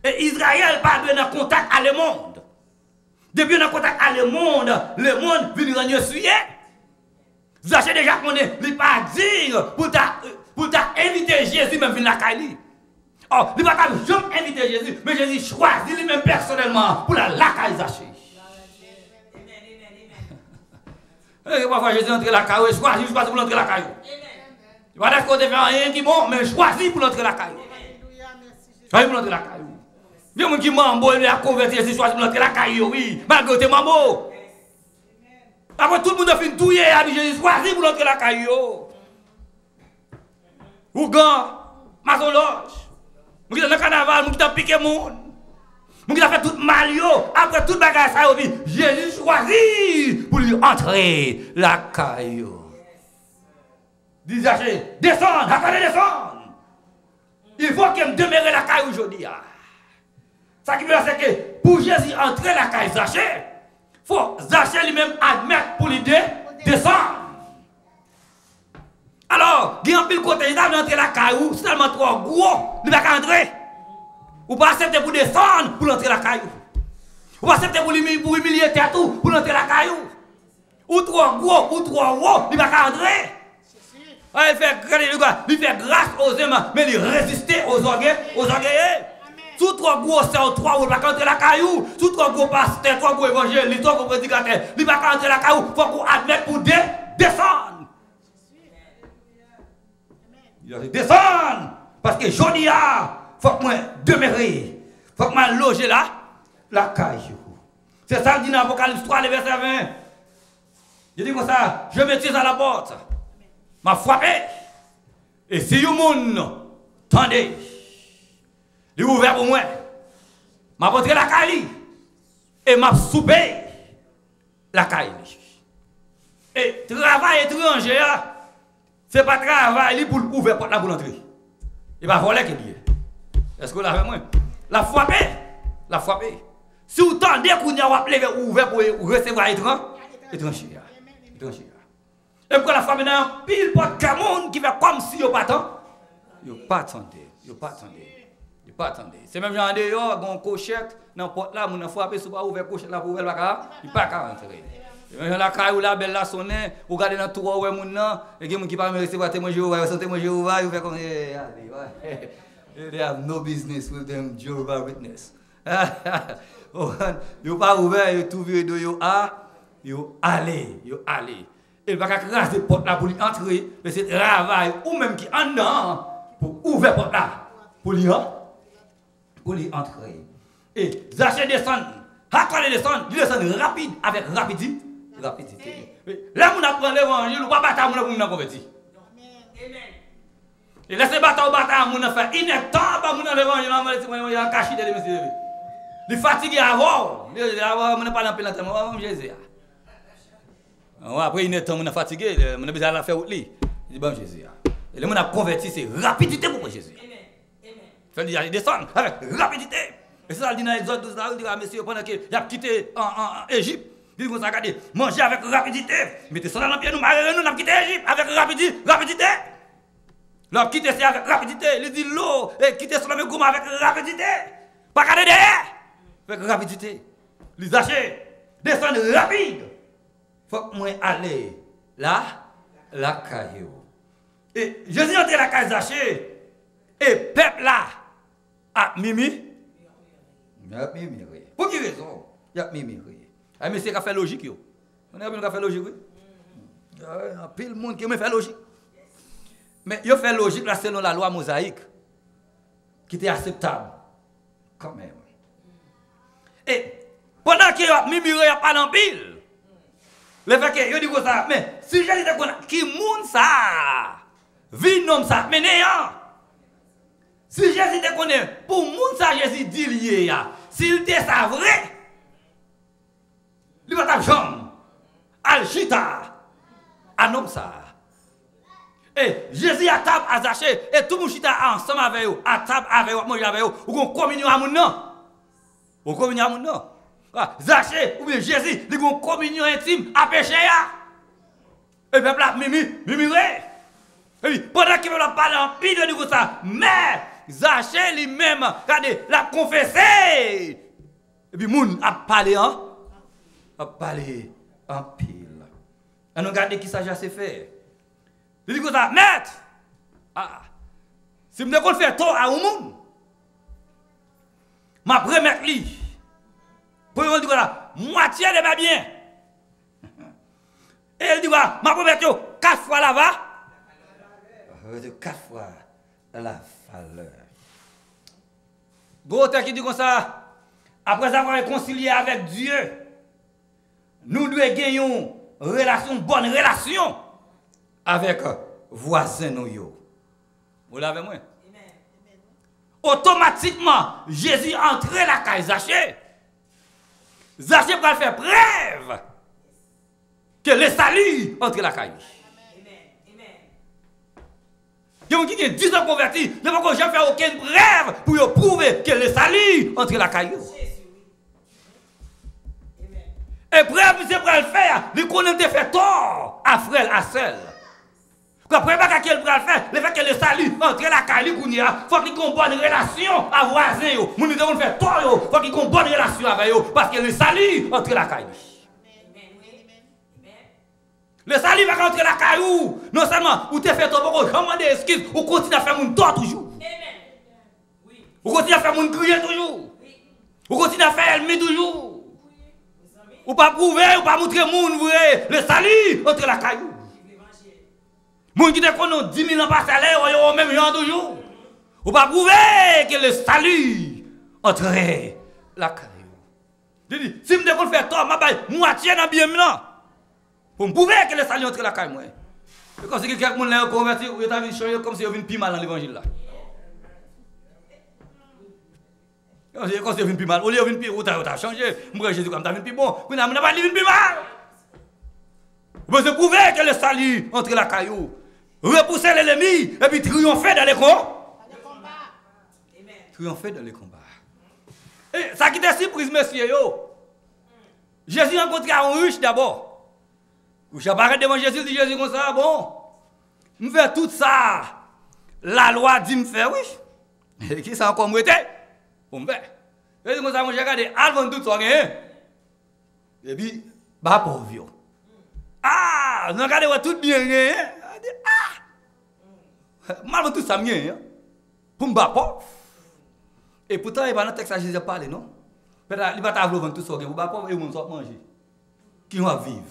Et Israël pas en contact à le monde. Depuis en contact à le monde vient rendre sujet. Zaché déjà connaît, il pas dire pour inviter Jésus même venir la caille. Oh, il pas jamais inviter Jésus, mais Jésus choisit lui-même personnellement pour la caille Zaché. Et parfois Jésus entre la caille, choisit pour entrer la caille. Il va dire qu'on devait rien qui bon, mais choisit pour entrer la caille. Choisit pour entrer la caille. Il y a des gens qui mambo, il a converti, il choisit pour entrer la caille, oui, malgré tes mambo. Après tout le monde a fait douiller, Jésus choisit pour entrer la caille. Ougan, maçon loge. Nous qui dans le carnaval, nous qui avons piqué le monde. Nous qui avons fait tout mal, après tout le bagage, Jésus choisit pour lui entrer la caille. Dis Zaché, descends, attendez, descends. Il faut qu'il me demeure la caille aujourd'hui. Ça qui veut dire, c'est que pour Jésus entrer la caille Zaché, il faut Zaché lui-même admettre pour lui descendre. Alors, il y a un pile côté, il a entrer la caille, c'est tellement trop gros, il ne va pas entrer. Ou pas accepter pour descendre pour entrer la caille. Ou pas accepter pour humilier tête pour entrer la caille. Ou trop gros, ou trop haut, il ne va pas entrer. Il fait grâce aux hommes, mais il résiste aux orgueilleux. Tout trop gros, c'est trois, il va pas entrer la caillou. Tout trop gros pasteur, trop gros évangile, trop gros prédicateur, il va pas entrer la caillou. Il faut qu'on admette pour descendre. Il a dit descendre. Parce que je dis, il faut que moi demeurer. Il faut que moi loger là, la caillou. C'est ça que dit dans l'Apocalypse 3, le verset 20. Je dis comme ça, je me tire à la porte. M'a frappé. Et si vous monde, attendez, il est ouvert pour moi. M'a montré la caille. Et m'a soupé la caille. Et travail étranger, ce n'est pas travail pour ouvrir la porte pour l'entrée. Il va voler qu'il est. Est-ce que vous l'avez moi? La frappé. La frappé. Si vous tendez qu'on y a ouvert pour recevoir étranger. Et pourquoi la femme est dans pile porte de monde qui fait comme si il n'y a pas tant? Yo pas attendez. C'est même genre dehors, gon cochette dans porte là, mon frapper sous pas ouvert cochette là pour ouvrir la il pas qu'à rentrer. La caille ou la belle la sonne, ou garder dans tour ouais moun nan, et gen moun qui pas me recevoir témoin Jéhovah, santé moi Jéhovah, il fait comme allez, they have no business with them Jehovah Witness. Yo pas ouvert, yo tout viré de yo allez. Il va craser porte là pour lui entrer, mais c'est travail ou même qui en dedans pour ouvrir porte là pour lui entrer. Et Zachée descend, il descend rapide avec rapidité. Là on apprend l'évangile, ou pas battre mon pour nous convertir. Et laissez battre mon faire ineptant pas mon l'évangile, on va cacher des messieurs. Il fatigué avant, on n'a pas l'empêche dans Jésus. Après, il est temps, on a fatigué, on a besoin de la faire au lit. Il dit, bon, Jésus. Et le monde a converti, c'est rapidité pour Jésus. Il descend avec rapidité. Et ça, il dit dans l'Exode 12, il dit, monsieur, pendant qu'il a quitté en Égypte, il dit, vous regardez, manger avec rapidité. Mettez ça dans le pied, nous avons quitté l'Égypte avec rapidité. L'homme quitté, c'est avec rapidité. Il dit, l'eau, et quitter son avec rapidité. Pas garder derrière. Avec rapidité. Les achètes descendent rapide. Faut que moi aller là, la caillou. Et Jésus entre la caille Zachée, et peuple là, a mimi. Pour quelle raison? Il a mimi. Ah, mais c'est qu'à faire logique, yo. On a bien faire logique, oui. Il y a pile de monde qui me fait logique. Mais il fait logique là selon la loi mosaïque, qui était acceptable, quand même. Et pendant qu'il y a mimi, il n'y a pas d'empile. Le fait que, je dis ça, mais si je dis qui moun ça, vie nom ça, mais néant. Si Jésus te connaît, pour moun ça, Jésus dit lié, s'il te ça vrai, il va ta jambe, al chita, un homme ça. Et Jésus a table à Zachée, et tout le monde chita ensemble avec eux, à table avec eux, manger avec eux, ou qu'on communion à mon nom. Ou communion à mon nom. Zachée ou bien Jésus, ils ont une communion intime à pécher. Et peuple là, mimi. Et puis, pendant qu'il va parler en pile de ça, mais Zachée lui-même, regardez, l'a confessé. Et puis, moun a parlé en pile. Et nous regardez qui ça j'ai fait. Il dit comme ça, maître, si je me faire tort à un monde, ma première lit. Pour lui dire voilà, moitié de ma bien. Et il dit voilà, ma première 4 fois là-bas. 4 fois la valeur. D'autres qui dit comme ça, après avoir réconcilié avec Dieu, nous devons gagner une bonne relation avec voisins nous. Vous l'avez moi? Automatiquement, Jésus entrait la caille Zachée. Zachée va faire preuve que le salut entre la caille. Il y a qui ont 10 ans convertis, ne vont jamais faire aucune preuve pour prouver que le salut entre la caille. Et preuve, c'est pour le faire, il connaît de faire tort à frère, à sœur. Quand après, qu'elle va faire, le fait que le salut entre la caille, il faut qu'il y ait une bonne relation à voisins. Nous devons faire tort, il faut qu'il y ait une bonne relation avec eux, parce que le salut entre la caille. Le salut va rentrer la caillou. Non seulement vous te faites tort, vous demandez excuse, vous continuez à faire mon tort toujours. Vous continuez à faire mon crier toujours. Vous continuez à faire ennemi toujours. Vous ne pas prouver, vous pas montrer mon vrai. Le salut entre la caillou. Moun qui te connaît 10 000 ans par salaire, vous même gens toujours. Vous pas prouver que le salut entre la caillou. Je dis, si je me faire tort, je vais moitié dans bien maintenant. Pour me prouver que le salut entre la caille, moi. Et quand c'est que quelqu'un l'a converti, ou il a changé comme si il avait une plus mal dans l'évangile là. Quand c'est une plus mal, au lieu de plus, ou t'as changé, moi Jésus comme t'as une plus bon, vous n'avez pas une plus mal. Vous pouvez prouver que le salut entre la caillou, repousser l'ennemi, et puis triompher dans les combats. Triompher dans les combats. Et ça qui était surprise, monsieur, Jésus rencontre un riche d'abord. Vous apparaissez devant Jésus, dit Jésus comme ça, bon, je fais tout ça. la loi dit me faire, oui. Et qui ça encore me pour me faire. Et comme ça, moi, j'ai regardé, avant tout ça, et puis, bah, pauvre. Ah, nous regardons tout bien, ah, mal tout ça, bien, pour me battre pauvre. Et pourtant, il n'y a pas dans le texte à Jésus parler, non? Il va t'avoir tout ça, vous battre pauvre et vous manger. Qui va vivre?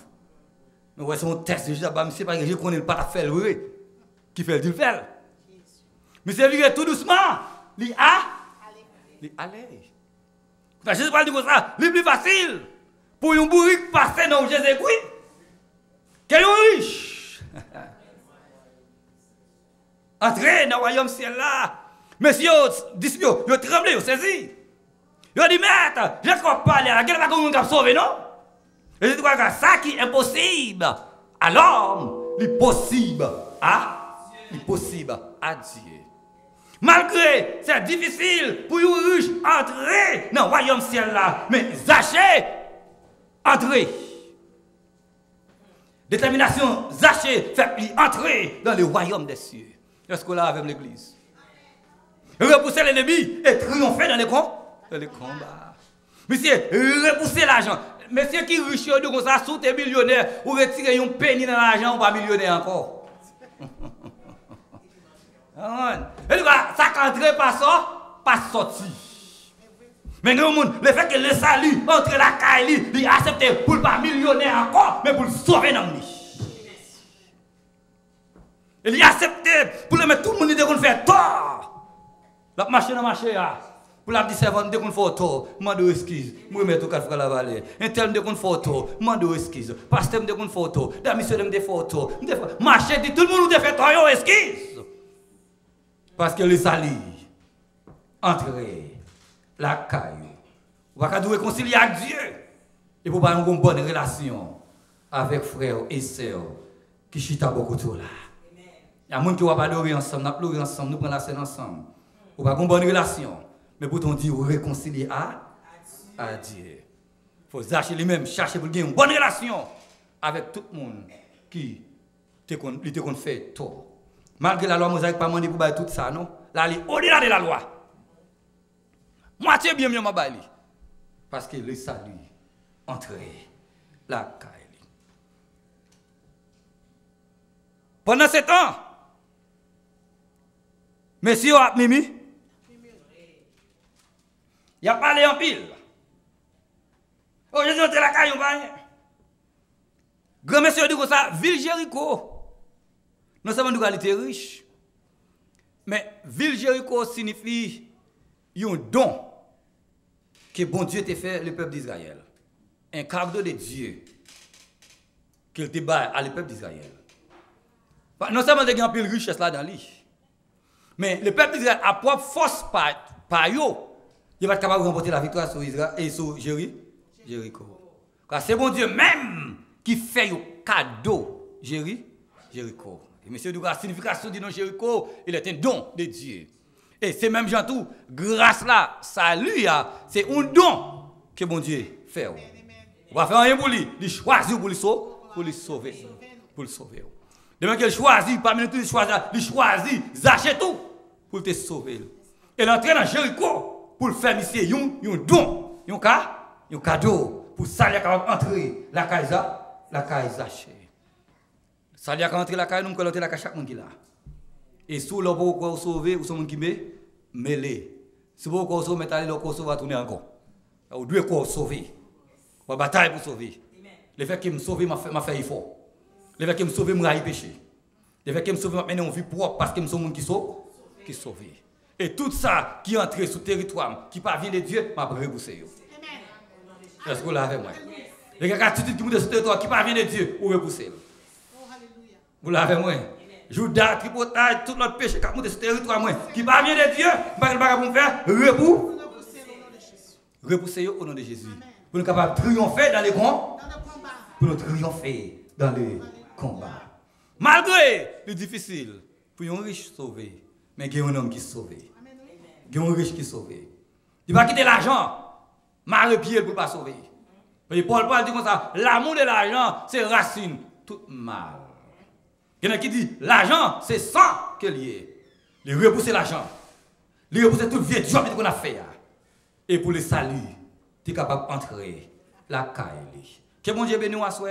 Mais ouais, c'est un texte de Jésus, je sais pas que je connais pas faire, oui. Qui fait le faire. Mais c'est vrai tout doucement, il allait. Quand Jésus parle de ça, c'est plus facile pour un bourrique passer dans Jésus-Christ qu'un riche. Entrez dans le royaume ciel là. Messieurs, ils tremblent, ils saisi. Ils disent, maître, je ne crois pas aller à la guerre, pas comme on va sauver, non? Et je crois que ça qui est impossible à l'homme, c'est possible à Dieu. Malgré c'est difficile pour les riches entrer dans le royaume ciel là, mais Zachée entrer. Détermination Zachée fait entrer dans le royaume des cieux. Est-ce que là avec l'église? Repousser l'ennemi et triompher dans les combats. Monsieur, repousser l'argent. Monsieur qui est riche, comme ça, sous tes millionnaires, ou retirer un penny dans l'argent, ou pas millionnaire encore. Et ça qu'entrer par ça, pas sorti. Mais le fait que le salut entre la caille, il accepte pour pas millionnaire encore, mais pour le sauver dans lui. Il a accepté pour le mettre tout le monde de faire tort. La marché dans le marché, pour la dire servante de photo, mande excuse, moi mettre tout quatre fois la vallée. Interne de photo, mande excuse. Pasteur de photo, da monsieur de photo. Marché dit tout le monde de fait tort, excuse. Parce que le salut entrer la caille. On va nous réconcilier avec Dieu. Et pour avoir une bonne relation avec frères et sœurs qui chita beaucoup trop là. Il y a des gens qui vont adorer ensemble, nous pleurer ensemble, nous prendre la scène ensemble. On va avoir une bonne relation. Mais pour dire réconcilier à Dieu. Il faut lui-même chercher pour avoir une bonne relation avec tout le monde qui te fait tort. Malgré la loi mosaïque, pas demandé pour faire tout ça, non? Là, il est au-delà de la loi. Moitié bien mieux, ma bali. Parce que le salut entrer la caille. Pendant ce temps, monsieur Mimi, il a parlé en pile. Oh, je suis entré la caille, on va. Grand monsieur dit comme ça, ville Jéricho. Non seulement nous était riche, mais ville Jéricho signifie un don que bon Dieu t'a fait le peuple d'Israël. Un cadeau de Dieu qu'il te bat à le peuple d'Israël. Non seulement il y a un peu de richesse là dans lui, mais le peuple d'Israël a propre force par eux. Il va être capable de remporter la victoire sur Israël et sur Jéricho. Car c'est bon Dieu même qui fait un cadeau Jéricho. Et monsieur, la signification du nom Jéricho, il est un don de Dieu. Et c'est même gens tout, grâce là, salut, c'est un don que bon Dieu fait. On va faire rien pour lui, il choisit pour le sauver. Pour le sauver. De même qu'il choisit, parmi nous, il choisit, Zachée tout pour te sauver. Et l'entrée dans Jéricho pour faire monsieur un don, un cadeau pour ça il capable entrer la caille Zachée. Ça il capable entrer la caille nous que l'entrer la caille chaque monde qui là. Et sous le pour sauver ou son monde qui mêlé. Si vous ko sauver mettre le ko sauver tourner encore. Ou deux ko sauver. Ou bataille pour sauver. Le fait qu'il me sauver m'a fait effort. Le fait qu'il me sauver m'a railler péché. Le fait qu'il me sauver m'a mener en vie propre parce que me sont monde qui sauve. Et tout ça qui entre sur le territoire, qui parvient de Dieu, m'a repousser. Est-ce que vous l'avez moi? Les gars qui montent sur le territoire, qui parvient de Dieu, ou repousser. Vous l'avez moi? Judas, tripotage, tout notre péché qui monte sur le territoire, moi, qui parvient de Dieu, pas pour faire repousser au nom de Jésus. Pour nous capables de triompher dans les combats. Pour nous triompher dans les combats. Malgré le difficile, pour un riche sauver. Mais il y a un homme qui sauve. Il y a un riche qui sauve. Il va quitter l'argent, mal pied pour ne pas sauver. Et Paul dit comme ça, l'amour de l'argent, c'est racine tout mal. Il y en a qui dit, l'argent, c'est sang que lié. Il repousser l'argent. Il repousser tout le vieux job qu'on a fait. Et pour le salut, tu es capable d'entrer la caille. Que mon Dieu bénisse à soi.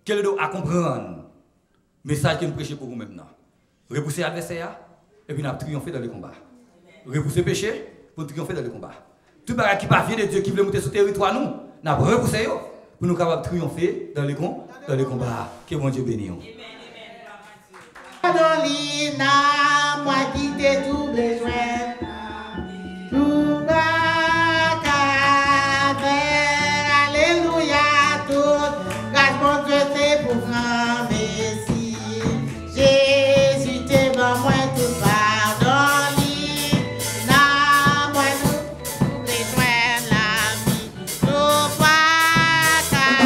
Que le dos à comprendre. Message que nous prêchons pour vous maintenant. Repousser l'adversaire et puis nous triompher dans le combat. Repousser le péché pour triompher dans le combat. Tout le monde qui parvient de Dieu qui veut monter sur le territoire, nous avons repoussé pour nous capables de triompher dans le combat. Que mon Dieu bénisse. Dans l'ina, moi qui t'ai tout besoin. Tout va faire, alléluia, tout. Grâce mon Dieu, c'est pour grand Messie. Jésus, t'es bon, moi tout pardon. L'ina, moi tout besoin, l'ami. Tout va faire,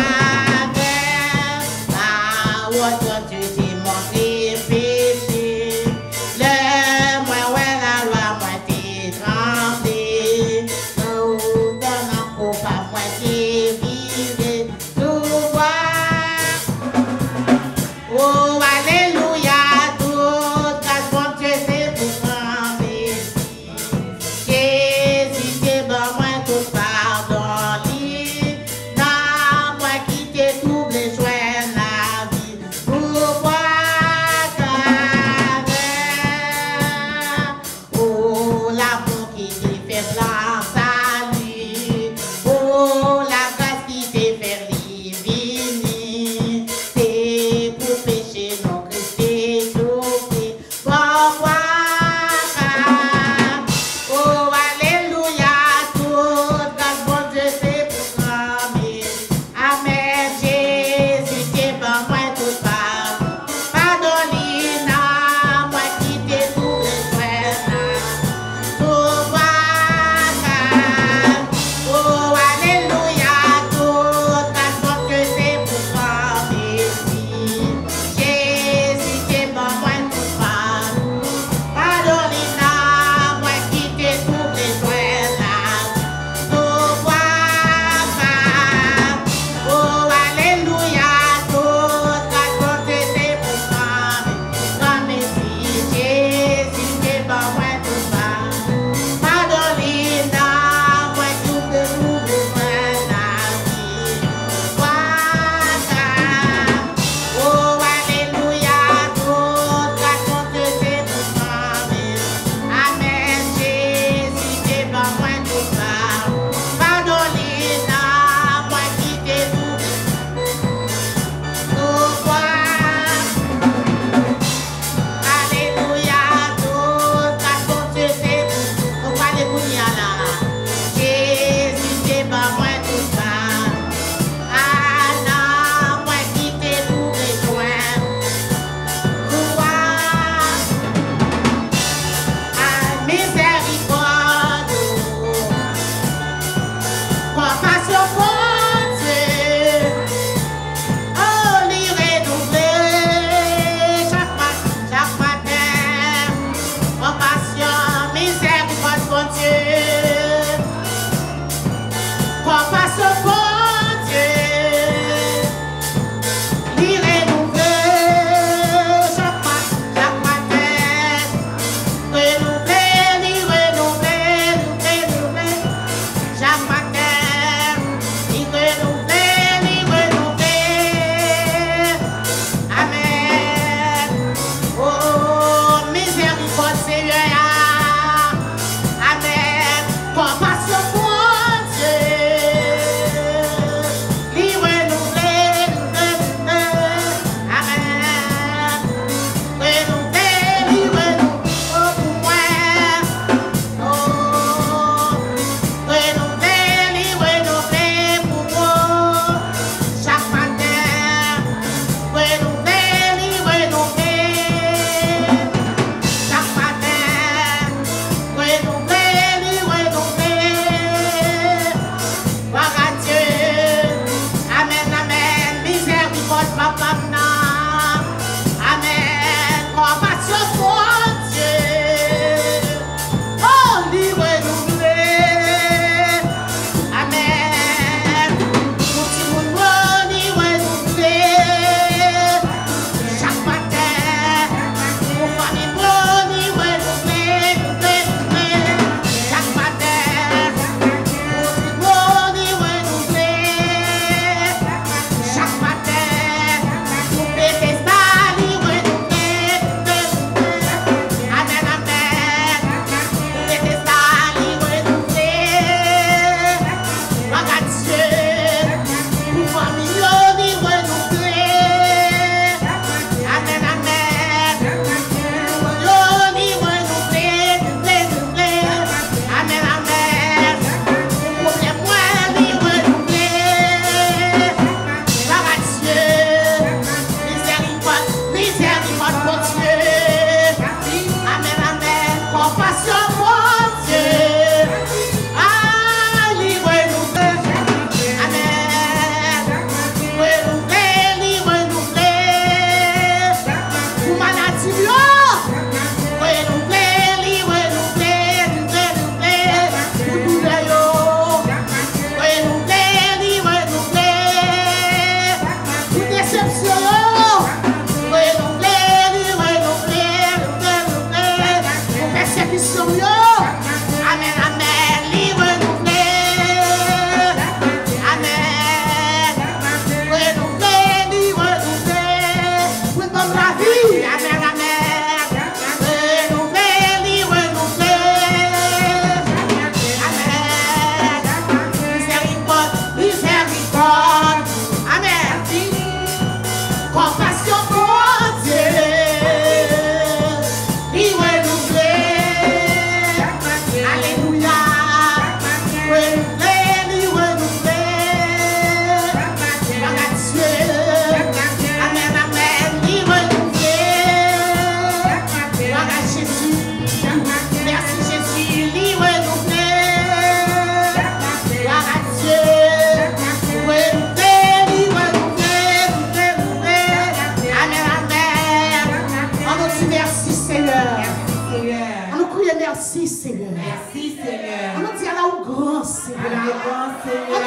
ah, ouais, toi, tu t'es montré. La loi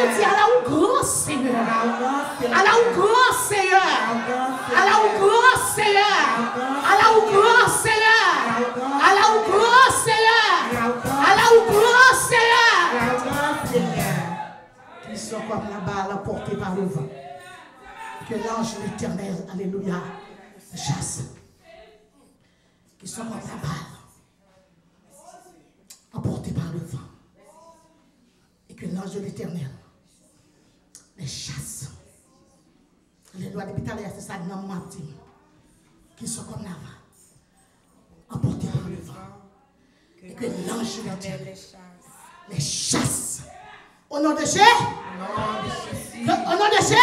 je dis à la grand Seigneur. À la grand Seigneur. À la grand Seigneur. À la grand Seigneur. À la grand Seigneur. À la grand Seigneur. Qui sont comme la balle portée par le vent. Que l'ange de l'Éternel, alléluia, chasse. Qui sont comme la balle emportée par le vent. Et que l'ange de l'Éternel les chasse. Alléluia, depuis tout à l'heure, c'est ça, non, m'a dit. Qui sont comme la balle emportée par le vent. Et que l'ange de l'Éternel les chasse. Au nom de Jésus. Au nom de Jésus.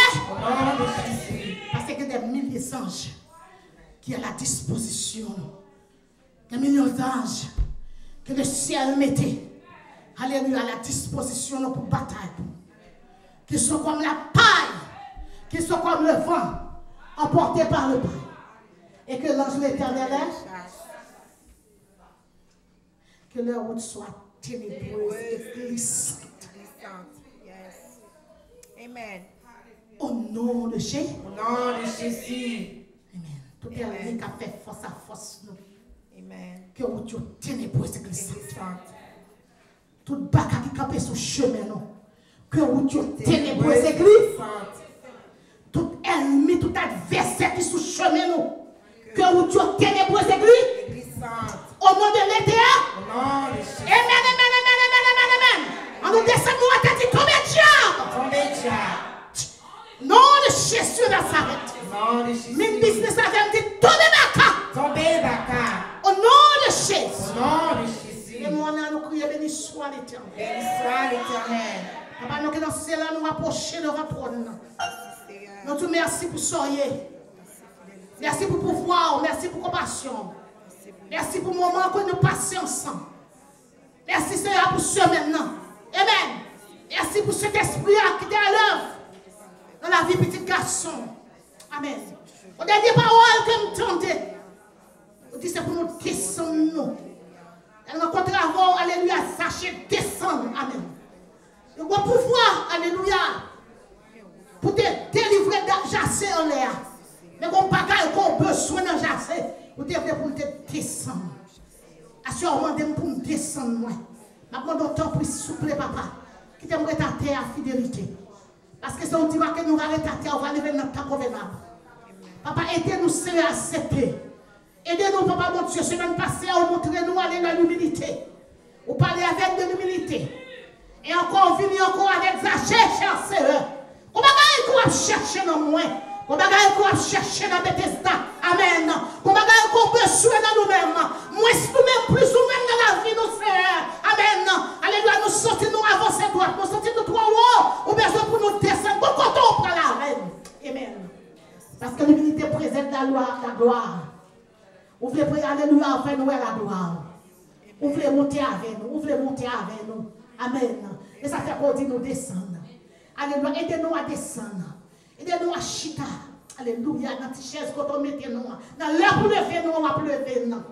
Parce que des milliers d'anges qui sont à la disposition. Des millions d'anges que le ciel mettait. Alléluia, à la disposition pour bataille. Qui sont comme la paille. Qui sont comme le vent. Emportés par le paille. Et que l'ange de l'Éternel que leur route soit ténébreuse et glissante. Amen. Au nom de Jésus. Au nom de Jésus. Amen. Tout ennemi qui a fait force à force nous. Amen. Que vous êtes ténébreuse et glissante. Tout bagarre qui campe sur le chemin nous. Que vous êtes ténébreuse et glissante. Tout ennemi, tout adversaire qui est sur le chemin nous. Que vous êtes ténébreuse et glissante. Au nom de l'Éternel. Au nom de Jésus. Amen, amen, amen, amen, amen, amen. On nous descend nous à tête tombé diable. Tombez diable. Non de Jésus Nazareth. Nom de Jésus. Même business avec dit tombez baka. Tombez baka. Au nom de Jésus. Au nom de Jésus. Et moi nous crions béni soit l'Éternel. Béni soit l'Éternel. Papa nous qui dans ce là nous approcher devant trône. Nous te merci pour soyez. Merci pour pouvoir, merci pour compassion. Merci pour le moment que nous passons ensemble. Merci Seigneur pour ce maintenant. Amen. Merci pour cet esprit qui est à l'œuvre dans la vie petit garçon. Amen. Au dernier parole que nous tentons, on dit c'est pour nous descendre nous. Et nous rencontrons avant, alléluia, sachez descendre. Amen. Nous avons pouvoir, alléluia, pour te délivrer d'ajacé en l'air. Mais qu'on bagaille qu'on besoin d'ajacé, vous devez pour te descendre. Assurément, pour nous descendre moi. Maintenant, notre temps pour souple, papa, qui t'aimerait ta terre à fidélité. Parce que si on dit que nous allons ta terre, on va lever notre temps convenable. Papa, aidez-nous, Seigneur, à accepter. Aidez-nous, papa, mon Dieu, semaine passée, à montrer nous aller dans l'humilité. Vous parlez avec de l'humilité. Et encore, venir encore avec Zaché, cher Seigneur. Comment est-ce qu'on va chercher dans moi? Comment est-ce qu'on va chercher dans Bethesda? Amen. Comment est-ce qu'on peut besoin dans nous-mêmes? Moins nous-mêmes, plus nous-mêmes dans la vie, nous, Seigneur. Amen. Alléluia, nous sortons, nous avancer droite. Nous sortons nous trop haut. Ou besoin pour nous descendre. Bon, quand on prend la reine. Amen. Parce que l'humilité présente la gloire. Vous voulez prier, alléluia, enfin nous la gloire. Vous voulez monter avec nous. Vous voulez monter avec nous. Amen. Et ça fait qu'on dit nous descendre. Alléluia, aidez-nous à descendre. Aidez-nous à chita. Alléluia, dans cette chaise quand on mette nous. Dans l'heure pour lever nous, on va lever nous.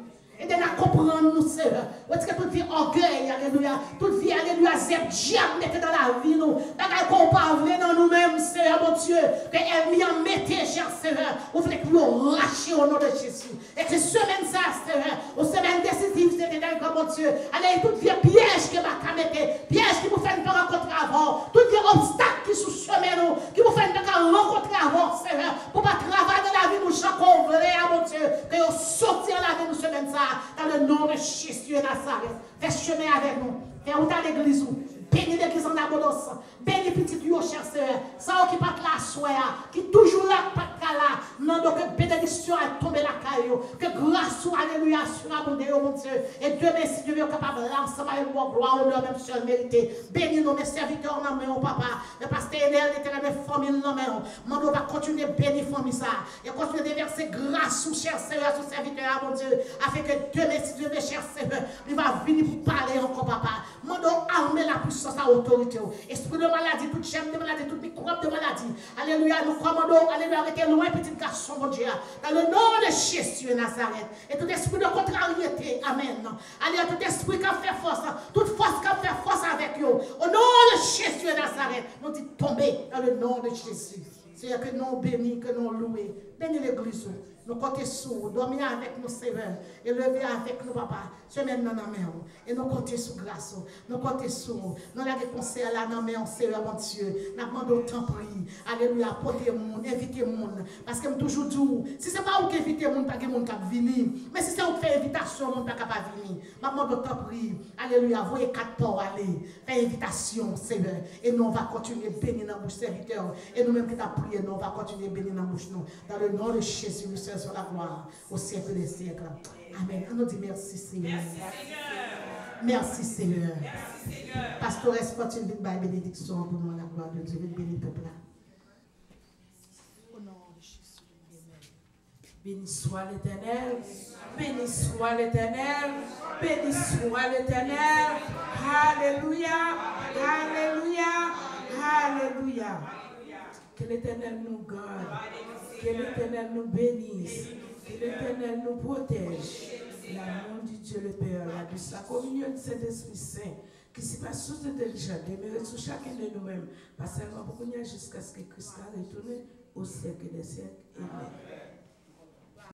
Aidez-nous à comprendre nous, Seigneur. Est-ce que toute vie orgueil, alléluia, toute vie, alléluia, zèbre, diable, mettez dans la vie, nous. Dans qu'on parle dans nous-mêmes, Seigneur, mon Dieu, que elle en mettez, cher Seigneur. Vous voulez que nous rachiez au nom de Jésus. Et que semaine ça, Seigneur, aux semaines décisives, c'est dans mon Dieu. Allez, toute vie piège que ma mettez, piège qui vous fait pas rencontrer avant, toute vie obstacle qui sous chemin nous, qui vous fait pas rencontrer avant, Seigneur, pour pas travailler dans la vie, nous chacun vrai, mon Dieu, que vous sortir la vie, nous semaine ça. Dans le nom de Jésus de Nazareth. Fais chemin avec nous. Fais où dans l'église. Bénis l'église en abondance. Bénis petit yo, cher Seigneur. Ça qui pas la soya. Qui toujours là, pas là. Non, donc bénédiction a tombé la caillou. Que grâce ou alléluia sur abondé, mon Dieu. Et demain, si Dieu est capable, l'ensemble avec moi, gloire, honneur, même seul mérité. Bénis nos serviteurs, non, mais papa. Le pasteur Enel, l'éternel, famille, non, mais on va continuer à bénir famille ça. Et continuer à déverser grâce ou cher Seigneur, sur serviteur, mon Dieu. Afin que demain, si Dieu veut, cher Seigneur, il va venir pour parler encore, papa. Mando armer la puissance à autorité. Esprit de maladie, toute chaîne de maladie, toute microbe de maladie. Alléluia, nous commandons, alléluia, arrêtez loin, petit garçon. garçon, mon Dieu, dans le nom de Jésus de Nazareth. Et tout esprit de contrariété, amen. Allez, tout esprit qui a fait force, toute force qui a fait force avec eux, au nom de Jésus de Nazareth, nous disons tomber dans le nom de Jésus. C'est que nous bénis, que nous louons. Bénis l'église. Nous comptons sur, dormir avec nos Seigneur, et lever avec nos papas, semaine dans la main. Et nous comptons sur grâce, nous comptons sur, nous avons des conseils là dans la main, Seigneur, mon Dieu. Nous demandons autant prix. Alléluia, porter le monde, inviter le monde. Parce que je toujours dis, si ce n'est pas vous qui invitez le monde, pas de monde qui venir. Mais si c'est vous qui faites invitation, le monde pas capable de venir. Je demande autant prix. Alléluia, voyez 4 ports aller. Faites invitation, Seigneur. Et nous, on va continuer à bénir dans la bouche serviteur. Et nous-mêmes qui avons prié, nous, on va continuer à bénir dans la bouche. Dans le nom de Jésus, sur la gloire au siècle des siècles. Amen. On nous dit merci Seigneur. Merci Seigneur. Pasteur Sportine, vite by bénédiction pour nous, la gloire de Dieu. Vite béni le peuple là. Au nom de Jésus. Béni soit l'Éternel. Béni soit l'Éternel. Béni soit l'Éternel. Alléluia. Alléluia. Alléluia. Que l'Éternel nous garde. Que l'Éternel nous bénisse. Que l'Éternel nous protège. L'amour du Dieu le Père, la douce, la communion du Saint-Esprit Saint, qui s'y passe sous intelligence, demeure sur chacun de nous-mêmes, pas seulement pour nous jusqu'à ce que Christ a retourné au siècle des siècles. Amen.